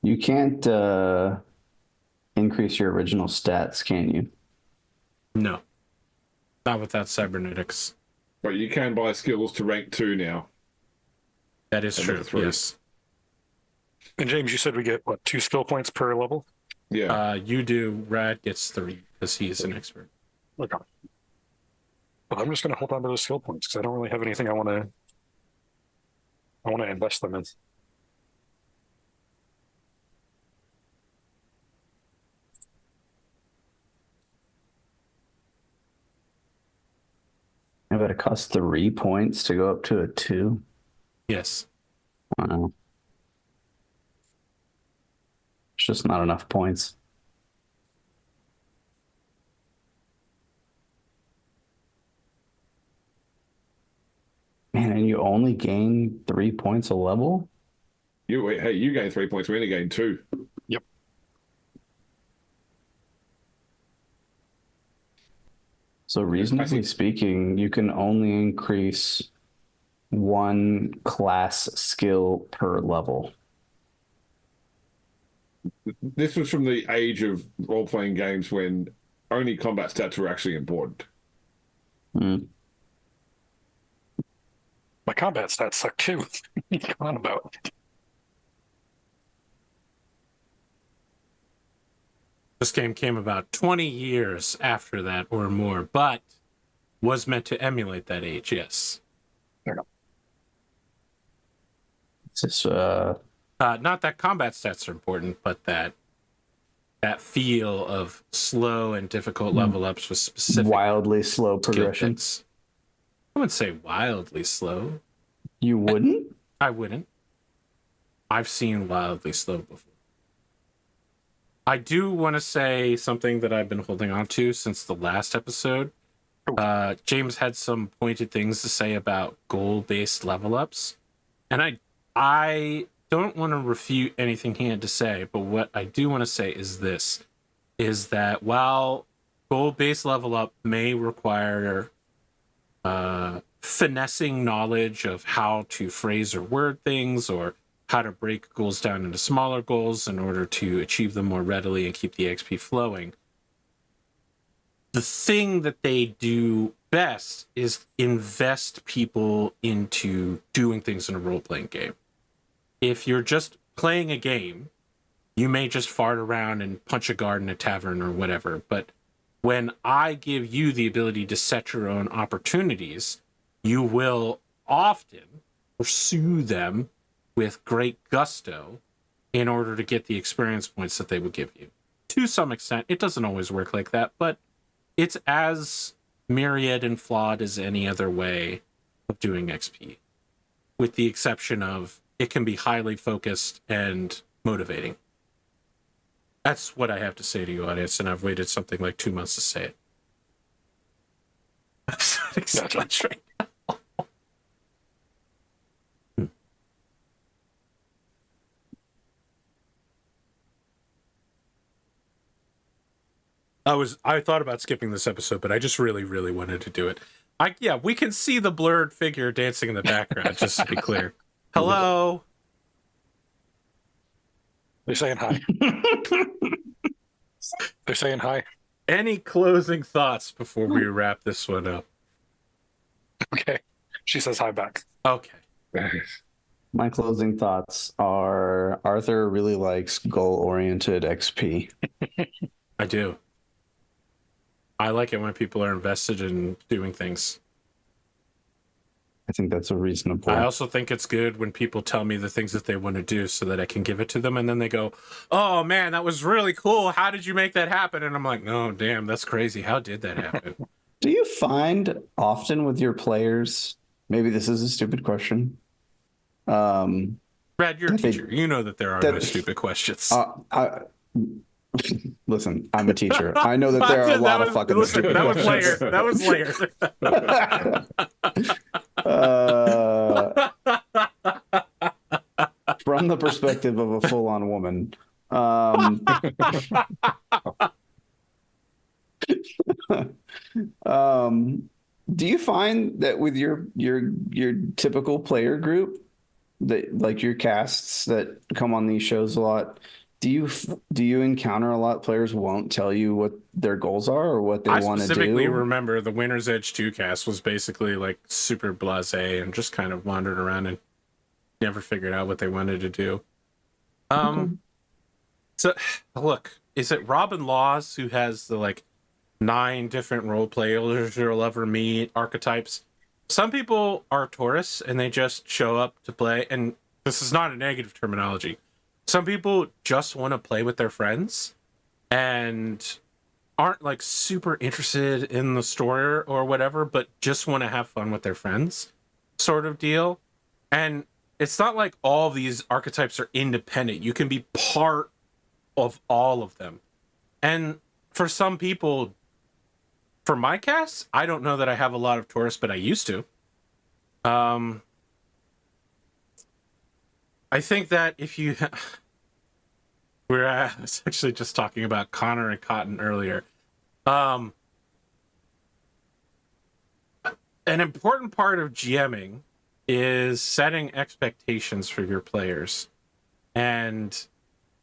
You can't increase your original stats, can you? No. Not without cybernetics. But you can buy skills to rank 2 now. That is true, yes. And James, you said we get, what, 2 skill points per level? Yeah. You do. Rad gets 3 because he's an expert. Okay. Well, I'm just going to hold on to those skill points because I don't really have anything I want to invest them in. I bet it costs 3 points to go up to a 2. Yes. Wow. It's just not enough points. Man, and you only gain 3 points a level? You gain 3 points. We only gain 2. Yep. So reasonably speaking, you can only increase 1 class skill per level. This was from the age of role-playing games when only combat stats were actually important. Mm. My combat stats suck too. What are you on about? This game came about 20 years after that or more, but was meant to emulate that age, yes. Fair enough. It's just, not that combat stats are important, but that feel of slow and difficult level ups with specific wildly slow skill progression. picks. I wouldn't say wildly slow. You wouldn't? I wouldn't. I've seen wildly slow before. I do want to say something that I've been holding on to since the last episode. James had some pointed things to say about goal-based level ups, and I don't want to refute anything he had to say, but what I do want to say is this, is that while goal-based level up may require finessing knowledge of how to phrase or word things, or how to break goals down into smaller goals in order to achieve them more readily and keep the XP flowing, the thing that they do best is invest people into doing things in a role-playing game. If you're just playing a game, you may just fart around and punch a guard in a tavern or whatever, but when I give you the ability to set your own opportunities, you will often pursue them with great gusto in order to get the experience points that they would give you. To some extent, it doesn't always work like that, but it's as myriad and flawed as any other way of doing XP, with the exception of it can be highly focused and motivating. That's what I have to say to you, audience, and I've waited something like 2 months to say it. That's right. I thought about skipping this episode, but I just really, really wanted to do it. We can see the blurred figure dancing in the background, just to be clear. Hello. They're saying hi. They're saying hi. Any closing thoughts before we wrap this one up? Okay. She says hi back. Okay. My closing thoughts are Arthur really likes goal-oriented XP. I do. I like it when people are invested in doing things. I think that's a reasonable. I also think it's good when people tell me the things that they want to do so that I can give it to them, and then they go, "Oh man, that was really cool. How did you make that happen?" And I'm like, "No, damn, that's crazy. How did that happen?" Do you find often with your players, maybe this is a stupid question. Brad, you're a teacher. You know that there are no stupid questions. Listen, I'm a teacher. I know that there are a lot of fucking stupid questions. That was layered. From the perspective of a full-on woman, do you find that with your typical player group, that like your casts that come on these shows a lot, do you encounter a lot of players won't tell you what their goals are or what they want to do? I specifically remember the Winter's Edge 2 cast was basically like super blasé and just kind of wandered around and never figured out what they wanted to do. So look, is it Robin Laws who has the like 9 different role players you'll ever meet archetypes? Some people are Taurus and they just show up to play, and this is not a negative terminology. Some people just want to play with their friends and aren't like super interested in the story or whatever, but just want to have fun with their friends sort of deal. And it's not like all these archetypes are independent. You can be part of all of them. And for some people, for my cast, I don't know that I have a lot of Taurus, but I used to. I think that if you... I was actually just talking about Connor and Cotton earlier. An important part of GMing is setting expectations for your players. And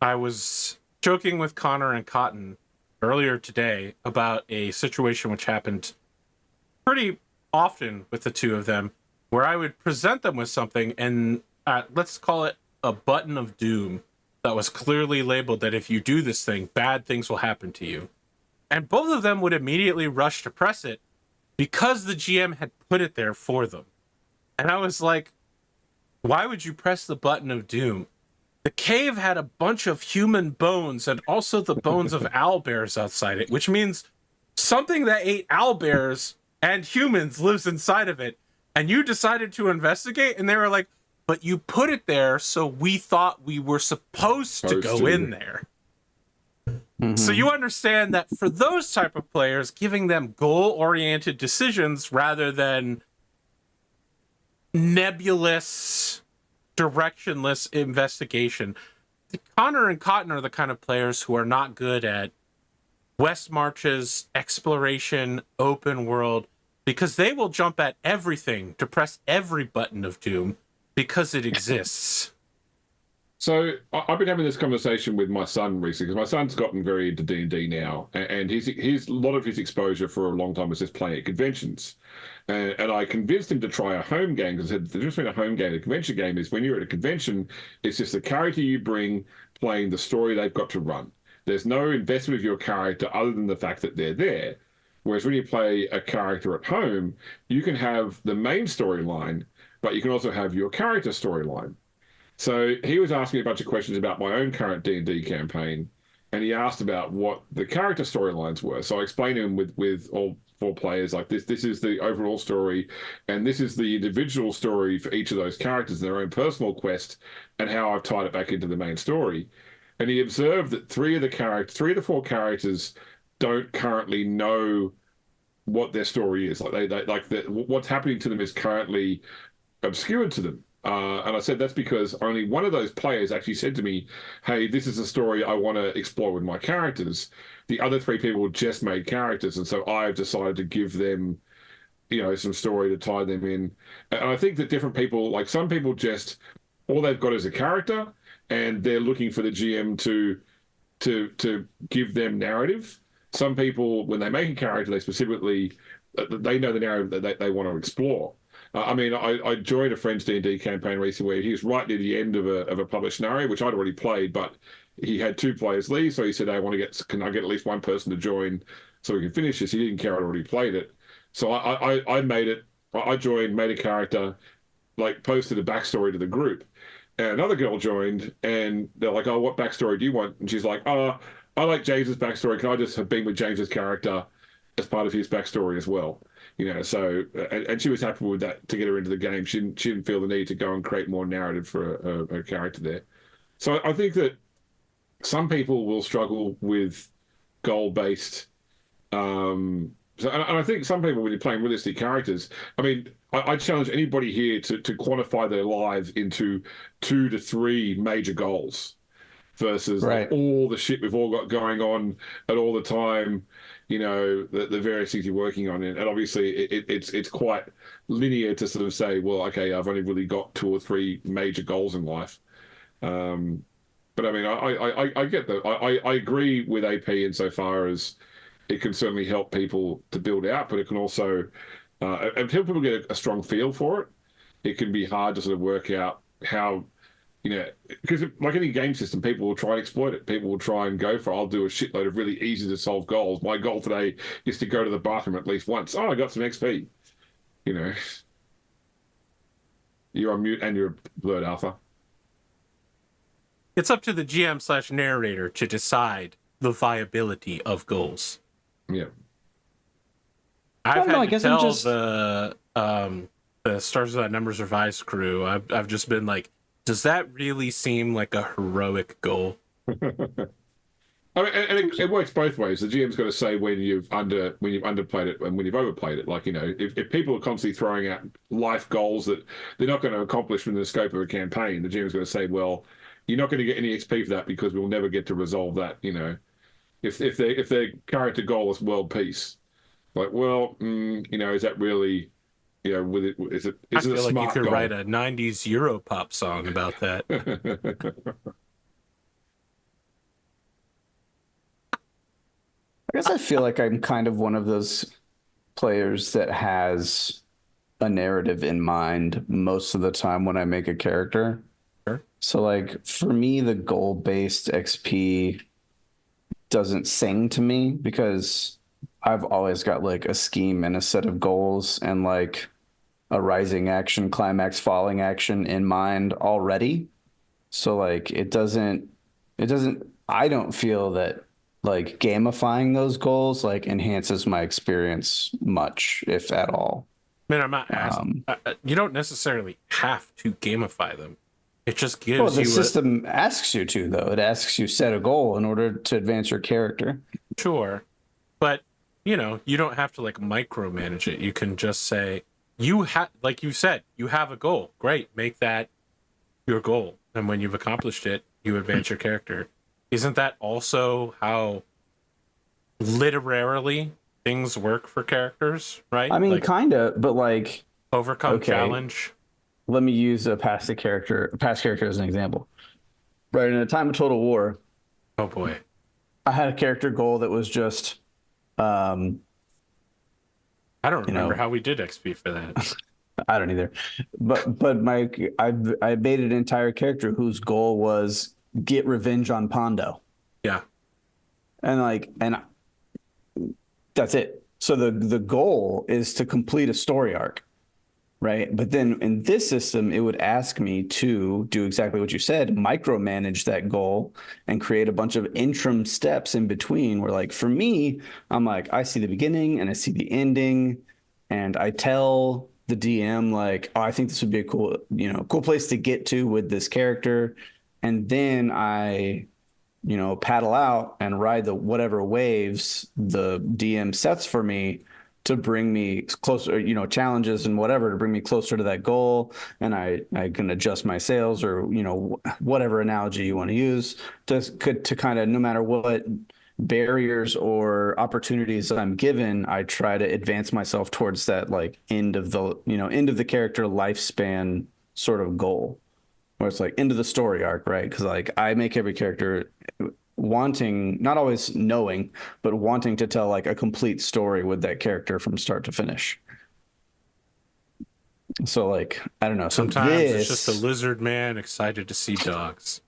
I was joking with Connor and Cotton earlier today about a situation which happened pretty often with the two of them, where I would present them with something and let's call it a button of doom that was clearly labeled that if you do this thing, bad things will happen to you. And both of them would immediately rush to press it because the GM had put it there for them. And I was like, why would you press the button of doom? The cave had a bunch of human bones and also the bones of owlbears outside it, which means something that ate owlbears and humans lives inside of it. And you decided to investigate, and they were like, but you put it there, so we thought we were supposed to go in there. So you understand that for those type of players, giving them goal-oriented decisions rather than nebulous, directionless investigation. Connor and Cotton are the kind of players who are not good at West Marches, exploration, open world, because they will jump at everything to press every button of Doom because it exists. So I've been having this conversation with my son recently, because my son's gotten very into D&D now, and his a lot of his exposure for a long time was just playing at conventions. And I convinced him to try a home game, because I said the difference between a home game and a convention game is when you're at a convention, it's just the character you bring playing the story they've got to run. There's no investment of your character other than the fact that they're there. Whereas when you play a character at home, you can have the main storyline, but you can also have your character storyline. So he was asking me a bunch of questions about my own current D&D campaign, and he asked about what the character storylines were. So I explained to him with all 4 players, like this is the overall story, and this is the individual story for each of those characters, their own personal quest, and how I've tied it back into the main story. And he observed that 3 of the 4 characters don't currently know what their story is. What's happening to them is currently obscured to them. And I said that's because only one of those players actually said to me, hey, this is a story I want to explore with my characters. The other 3 people just made characters, and so I've decided to give them, some story to tie them in. And I think that different people, like some people just, all they've got is a character, and they're looking for the GM to give them narrative. Some people, when they make a character, they specifically, they know the narrative that they want to explore. I joined a friend's D&D campaign recently where he was right near the end of a published scenario, which I'd already played, but he had 2 players leave, so he said, can I get at least one person to join so we can finish this? He didn't care, I'd already played it. So I made it, I joined, made a character, posted a backstory to the group. And another girl joined, and they're like, oh, what backstory do you want? And she's like, oh, I like James's backstory. Can I just have been with James's character as part of his backstory as well? So and she was happy with that to get her into the game. She didn't feel the need to go and create more narrative for a character there. So I think that some people will struggle with goal-based. And I think some people, when you're playing realistic characters, I challenge anybody here to quantify their lives into 2 to 3 major goals versus all the shit we've all got going on at all the time. The various things you're working on, and obviously it's quite linear to sort of say, well, okay, I've only really got 2 or 3 major goals in life. But I get that. I agree with AP insofar as it can certainly help people to build out, but it can also, until people get a strong feel for it, it can be hard to sort of work out how. Because like any game system, people will try and exploit it. People will try and go for, I'll do a shitload of really easy to solve goals. My goal today is to go to the bathroom at least once. Oh, I got some XP. You're on mute and you're blurred, Alpha. It's up to the GM/narrator to decide the viability of goals. Yeah. I've had to tell the Stars Without Numbers Revised crew, I've just been like, does that really seem like a heroic goal? It works both ways. The GM's got to say when you've underplayed it and when you've overplayed it. If people are constantly throwing out life goals that they're not going to accomplish within the scope of a campaign, the GM's got to say, well, you're not going to get any XP for that because we'll never get to resolve that. If their character goal is world peace, is that really? Is it a smart goal? I feel like you could write a 90s Europop song about that. I guess I feel like I'm kind of one of those players that has a narrative in mind most of the time when I make a character. Sure. So for me, the goal-based XP doesn't sing to me because I've always got a scheme and a set of goals and a rising action, climax, falling action in mind already. So it doesn't, I don't feel that gamifying those goals enhances my experience much, if at all. Man, I'm not asking. You don't necessarily have to gamify them. It just gives Well, the you system asks you to, though. It asks you set a goal in order to advance your character. Sure. But, you don't have to like micromanage it. You can just say, like you said, you have a goal. Great. Make that your goal. And when you've accomplished it, you advance your character. Isn't that also how literarily things work for characters, right? I mean, like, kind of, but like overcome challenge. Let me use a past character as an example. Right, in a time of total war. Oh boy. I had a character goal that was just I don't remember how we did XP for that. I don't either. But I made an entire character whose goal was get revenge on Pondo. Yeah. And that's it. So the goal is to complete a story arc. Right. But then in this system, it would ask me to do exactly what you said, micromanage that goal and create a bunch of interim steps in between where, like, for me, I'm like, I see the beginning and I see the ending, and I tell the DM, like, oh, I think this would be a cool place to get to with this character. And then I, paddle out and ride the whatever waves the DM sets for me to bring me closer, challenges and whatever to bring me closer to that goal. And I can adjust my sails or, whatever analogy you want to use to kind of, no matter what barriers or opportunities I'm given, I try to advance myself towards that like end of the character lifespan sort of goal, where it's like end of the story arc, right? Because like I make every character wanting, not always knowing, but wanting to tell like a complete story with that character from start to finish. So like, I don't know. Sometimes it's just a lizard man excited to see dogs.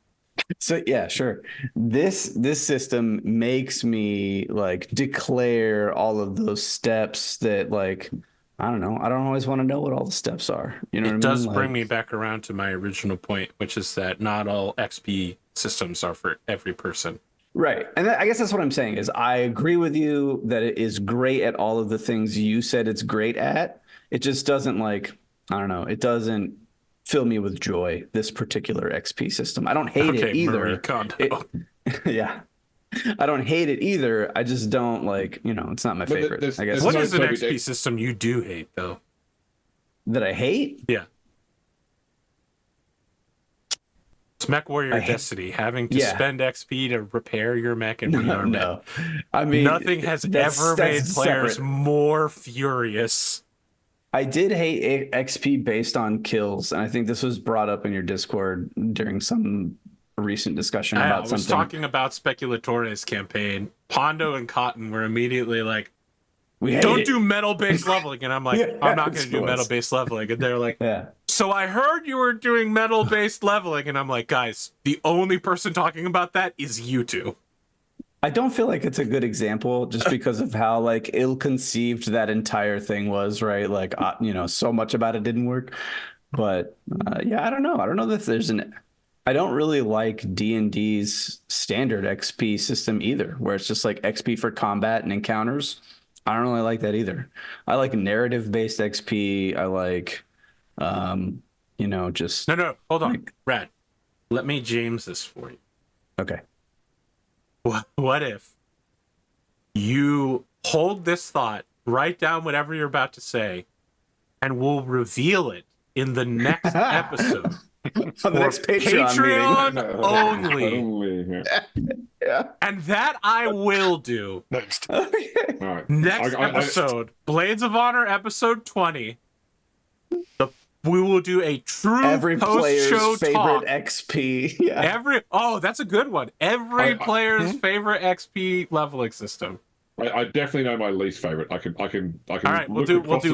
So yeah, sure. This system makes me like declare all of those steps that like, I don't know. I don't always want to know what all the steps are. You know what I mean? It does bring me back around to my original point, which is that not all XP systems are for every person. Right. And I guess that's what I'm saying is I agree with you that it is great at all of the things you said it's great at. It just doesn't like, I don't know, it doesn't fill me with joy, this particular XP system. I don't hate it either. Yeah. I don't hate it either. I just don't like, it's not my favorite. I guess. What is an XP system you do hate though? That I hate? Yeah. Mech Warrior Destiny, having to spend XP to repair your mech and rearm it. No. I mean, nothing has ever made players more furious. I did hate XP based on kills, and I think this was brought up in your Discord during some recent discussion about something. I was talking about Speculatores campaign. Pondo and Cotton were immediately like, don't do metal-based leveling. And I'm like, I'm not going to do metal-based leveling. And they're like, so I heard you were doing metal-based leveling. And I'm like, guys, the only person talking about that is you two. I don't feel like it's a good example just because of how like ill-conceived that entire thing was, right? Like, so much about it didn't work. But I don't know. I don't know that there's I don't really like D&D's standard XP system either, where it's just like XP for combat and encounters. I don't really like that either. I like narrative-based XP. I like, just... No, hold on. Rad, let me James this for you. Okay. What if you hold this thought, write down whatever you're about to say, and we'll reveal it in the next episode. On the next Patreon only. Yeah. And that I will do next. Okay. All right. Next episode, Blades of Honor episode 20. We will do a true every post-show player's favorite talk. XP. Yeah. That's a good one. Every player's favorite XP leveling system. I definitely know my least favorite. I can. All right, we'll do most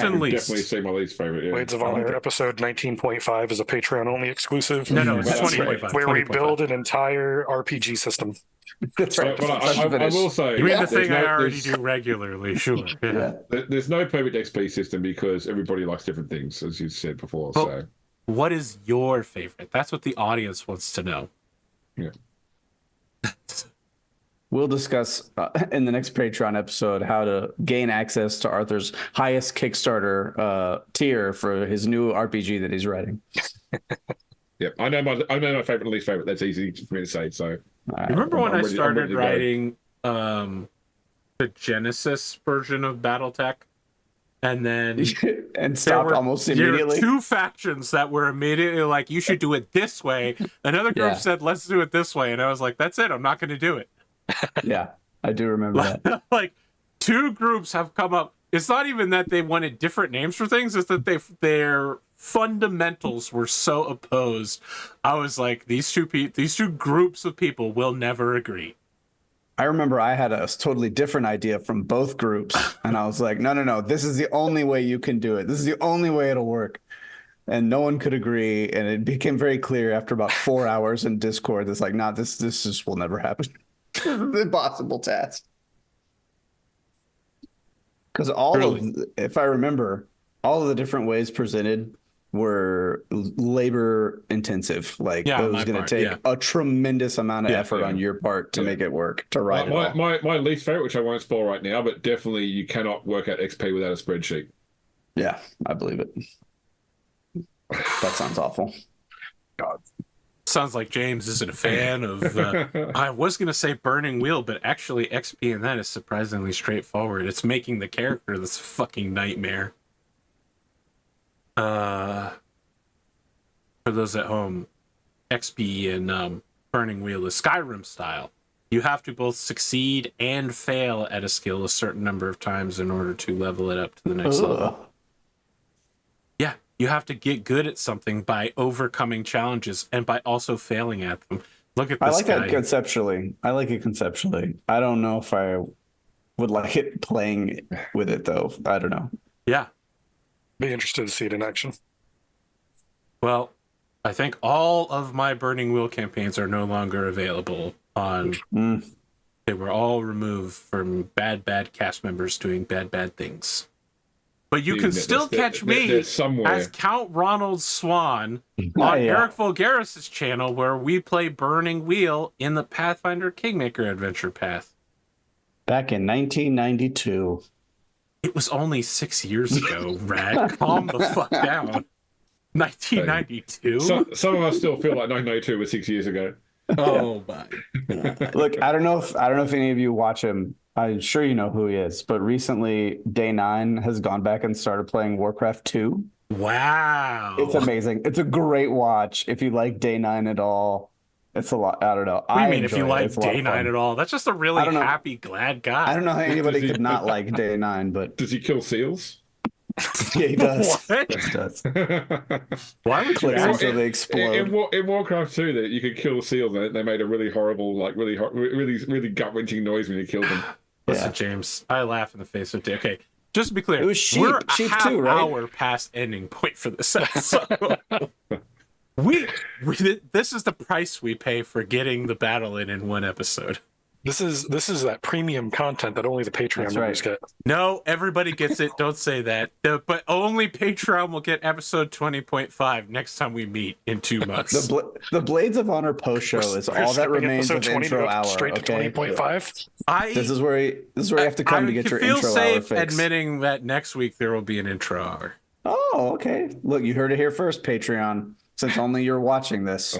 and least. Definitely say my least favorite. Yeah. Blades of Honor episode 19.5 is a Patreon only exclusive. No, it's 20.5. Where we build an entire RPG system. That's right. But I will say, you mean the thing I already do regularly? Sure. Yeah. There's no perfect XP system because everybody likes different things, as you said before. Well, so, what is your favorite? That's what the audience wants to know. Yeah. We'll discuss in the next Patreon episode how to gain access to Arthur's highest Kickstarter tier for his new RPG that he's writing. Yep. I know my favorite and least favorite. That's easy for me to say. So remember when I started writing the Genesis version of Battletech, and then and stopped almost immediately. There were 2 factions that were immediately like, "You should do it this way." Another group said, "Let's do it this way," and I was like, "That's it. I'm not going to do it." Yeah, I do remember that. Like 2 groups have come up. It's not even that they wanted different names for things; it's that their fundamentals were so opposed. I was like, these two groups of people will never agree. I remember I had a totally different idea from both groups, and I was like, no, this is the only way you can do it. This is the only way it'll work. And no one could agree, and it became very clear after about 4 hours in Discord. It's like, nah, this just will never happen. The impossible task. Because if I remember, all of the different ways presented were labor intensive. Like it was going to take a tremendous amount of effort on your part to make it work, to write it. My least favorite, which I won't spoil right now, but definitely you cannot work out XP without a spreadsheet. Yeah, I believe it. That sounds awful. God. Sounds like James isn't a fan of I was going to say Burning Wheel, but actually XP in that is surprisingly straightforward. It's making the character this fucking nightmare. For those at home, XP in Burning Wheel is Skyrim style. You have to both succeed and fail at a skill a certain number of times in order to level it up to the next level. Yeah, you have to get good at something by overcoming challenges and by also failing at them. Look at this I like guy. that conceptually. I like it conceptually. I don't know if I would like it playing with it, though. I don't know. Yeah. Be interested to see it in action. Well, I think all of my Burning Wheel campaigns are no longer available on... They were all removed from bad cast members doing bad things. But you can still catch me as Count Ronald Swan on Eric Vulgaris' channel, where we play Burning Wheel in the Pathfinder Kingmaker adventure path. Back in 1992. It was only 6 years ago, Rad. Calm the fuck down. 1992? Some of us still feel like 1992 was 6 years ago. Oh my God. Look, I don't know if any of you watch him. I'm sure you know who he is, but recently Day 9 has gone back and started playing Warcraft 2. Wow. It's amazing. It's a great watch. If you like Day 9 at all, it's a lot. I don't know. What do you mean if you like Day 9 at all? That's just a really happy, glad guy. I don't know how anybody could not like Day 9, but... Does he kill seals? Yeah, he does. What? He does. Why would you until they explode? In Warcraft 2, that you could kill seals, and they made a really horrible, like really gut-wrenching noise when you killed them. Listen, James, I laugh in the face of day. Okay, just to be clear, it was sheep. We're sheep a half too, right? hour past ending point for this episode. This is the price we pay for getting the battle in one episode. This is that premium content that only the Patreon members get. No, everybody gets it. Don't say that. But only Patreon will get episode 20.5 next time we meet in 2 months. The Blades of Honor post show is all that remains of intro hour. Straight to 20.5. This is where you have to come to get your intro hour fix. I feel safe admitting that next week there will be an intro hour. Oh, okay. Look, you heard it here first, Patreon. Since only you're watching this.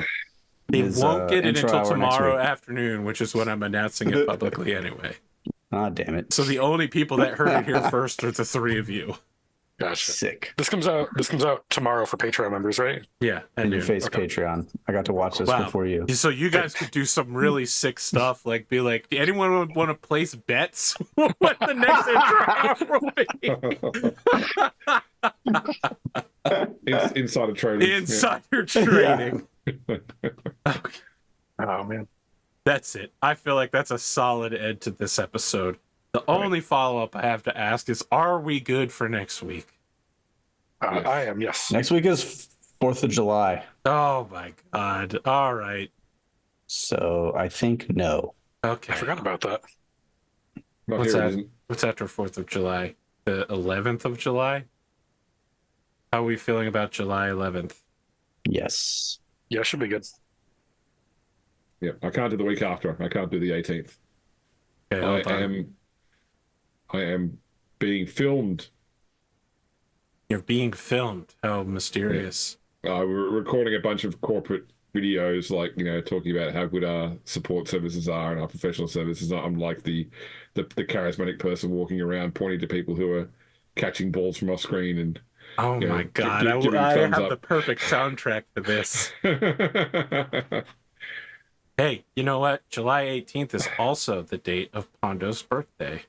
They won't get it until tomorrow afternoon, which is when I'm announcing it publicly anyway. Ah, damn it. So the only people that heard it here first are the 3 of you. Gotcha. Sick. This comes out tomorrow for Patreon members, right? Yeah. And your face Patreon. I got to watch this before you. So you guys could do some really sick stuff, like be like, anyone want to place bets what the next intro will be? Insider trading. Insider trading. Okay. Oh man, that's it. I feel like that's a solid end to this episode. The only follow-up I have to ask is, are we good for next week? I am, yes. Next week is 4th of July. Oh my God. All right. So I think no. Okay. I forgot about that. What's after 4th of July? The 11th of July? How are we feeling about July 11th? Yes. Yeah, should be good. Yeah, I can't do the week after. I can't do the 18th. Okay, I am being filmed. You're being filmed. How mysterious. We're recording a bunch of corporate videos, like, talking about how good our support services are and our professional services are. I'm like the charismatic person walking around pointing to people who are catching balls from off screen and oh my god, I have the perfect soundtrack for this. Hey, you know what? July 18th is also the date of Pondo's birthday.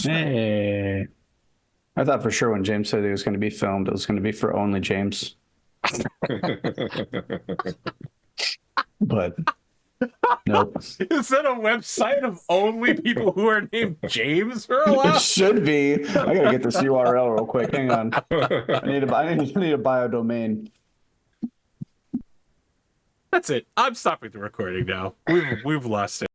Hey. I thought for sure when James said it was going to be filmed, it was going to be for only James. But nope. Is that a website of only people who are named James are allowed? It should be. I gotta get this URL real quick. Hang on. I need a biodomain. That's it. I'm stopping the recording now. We've lost it.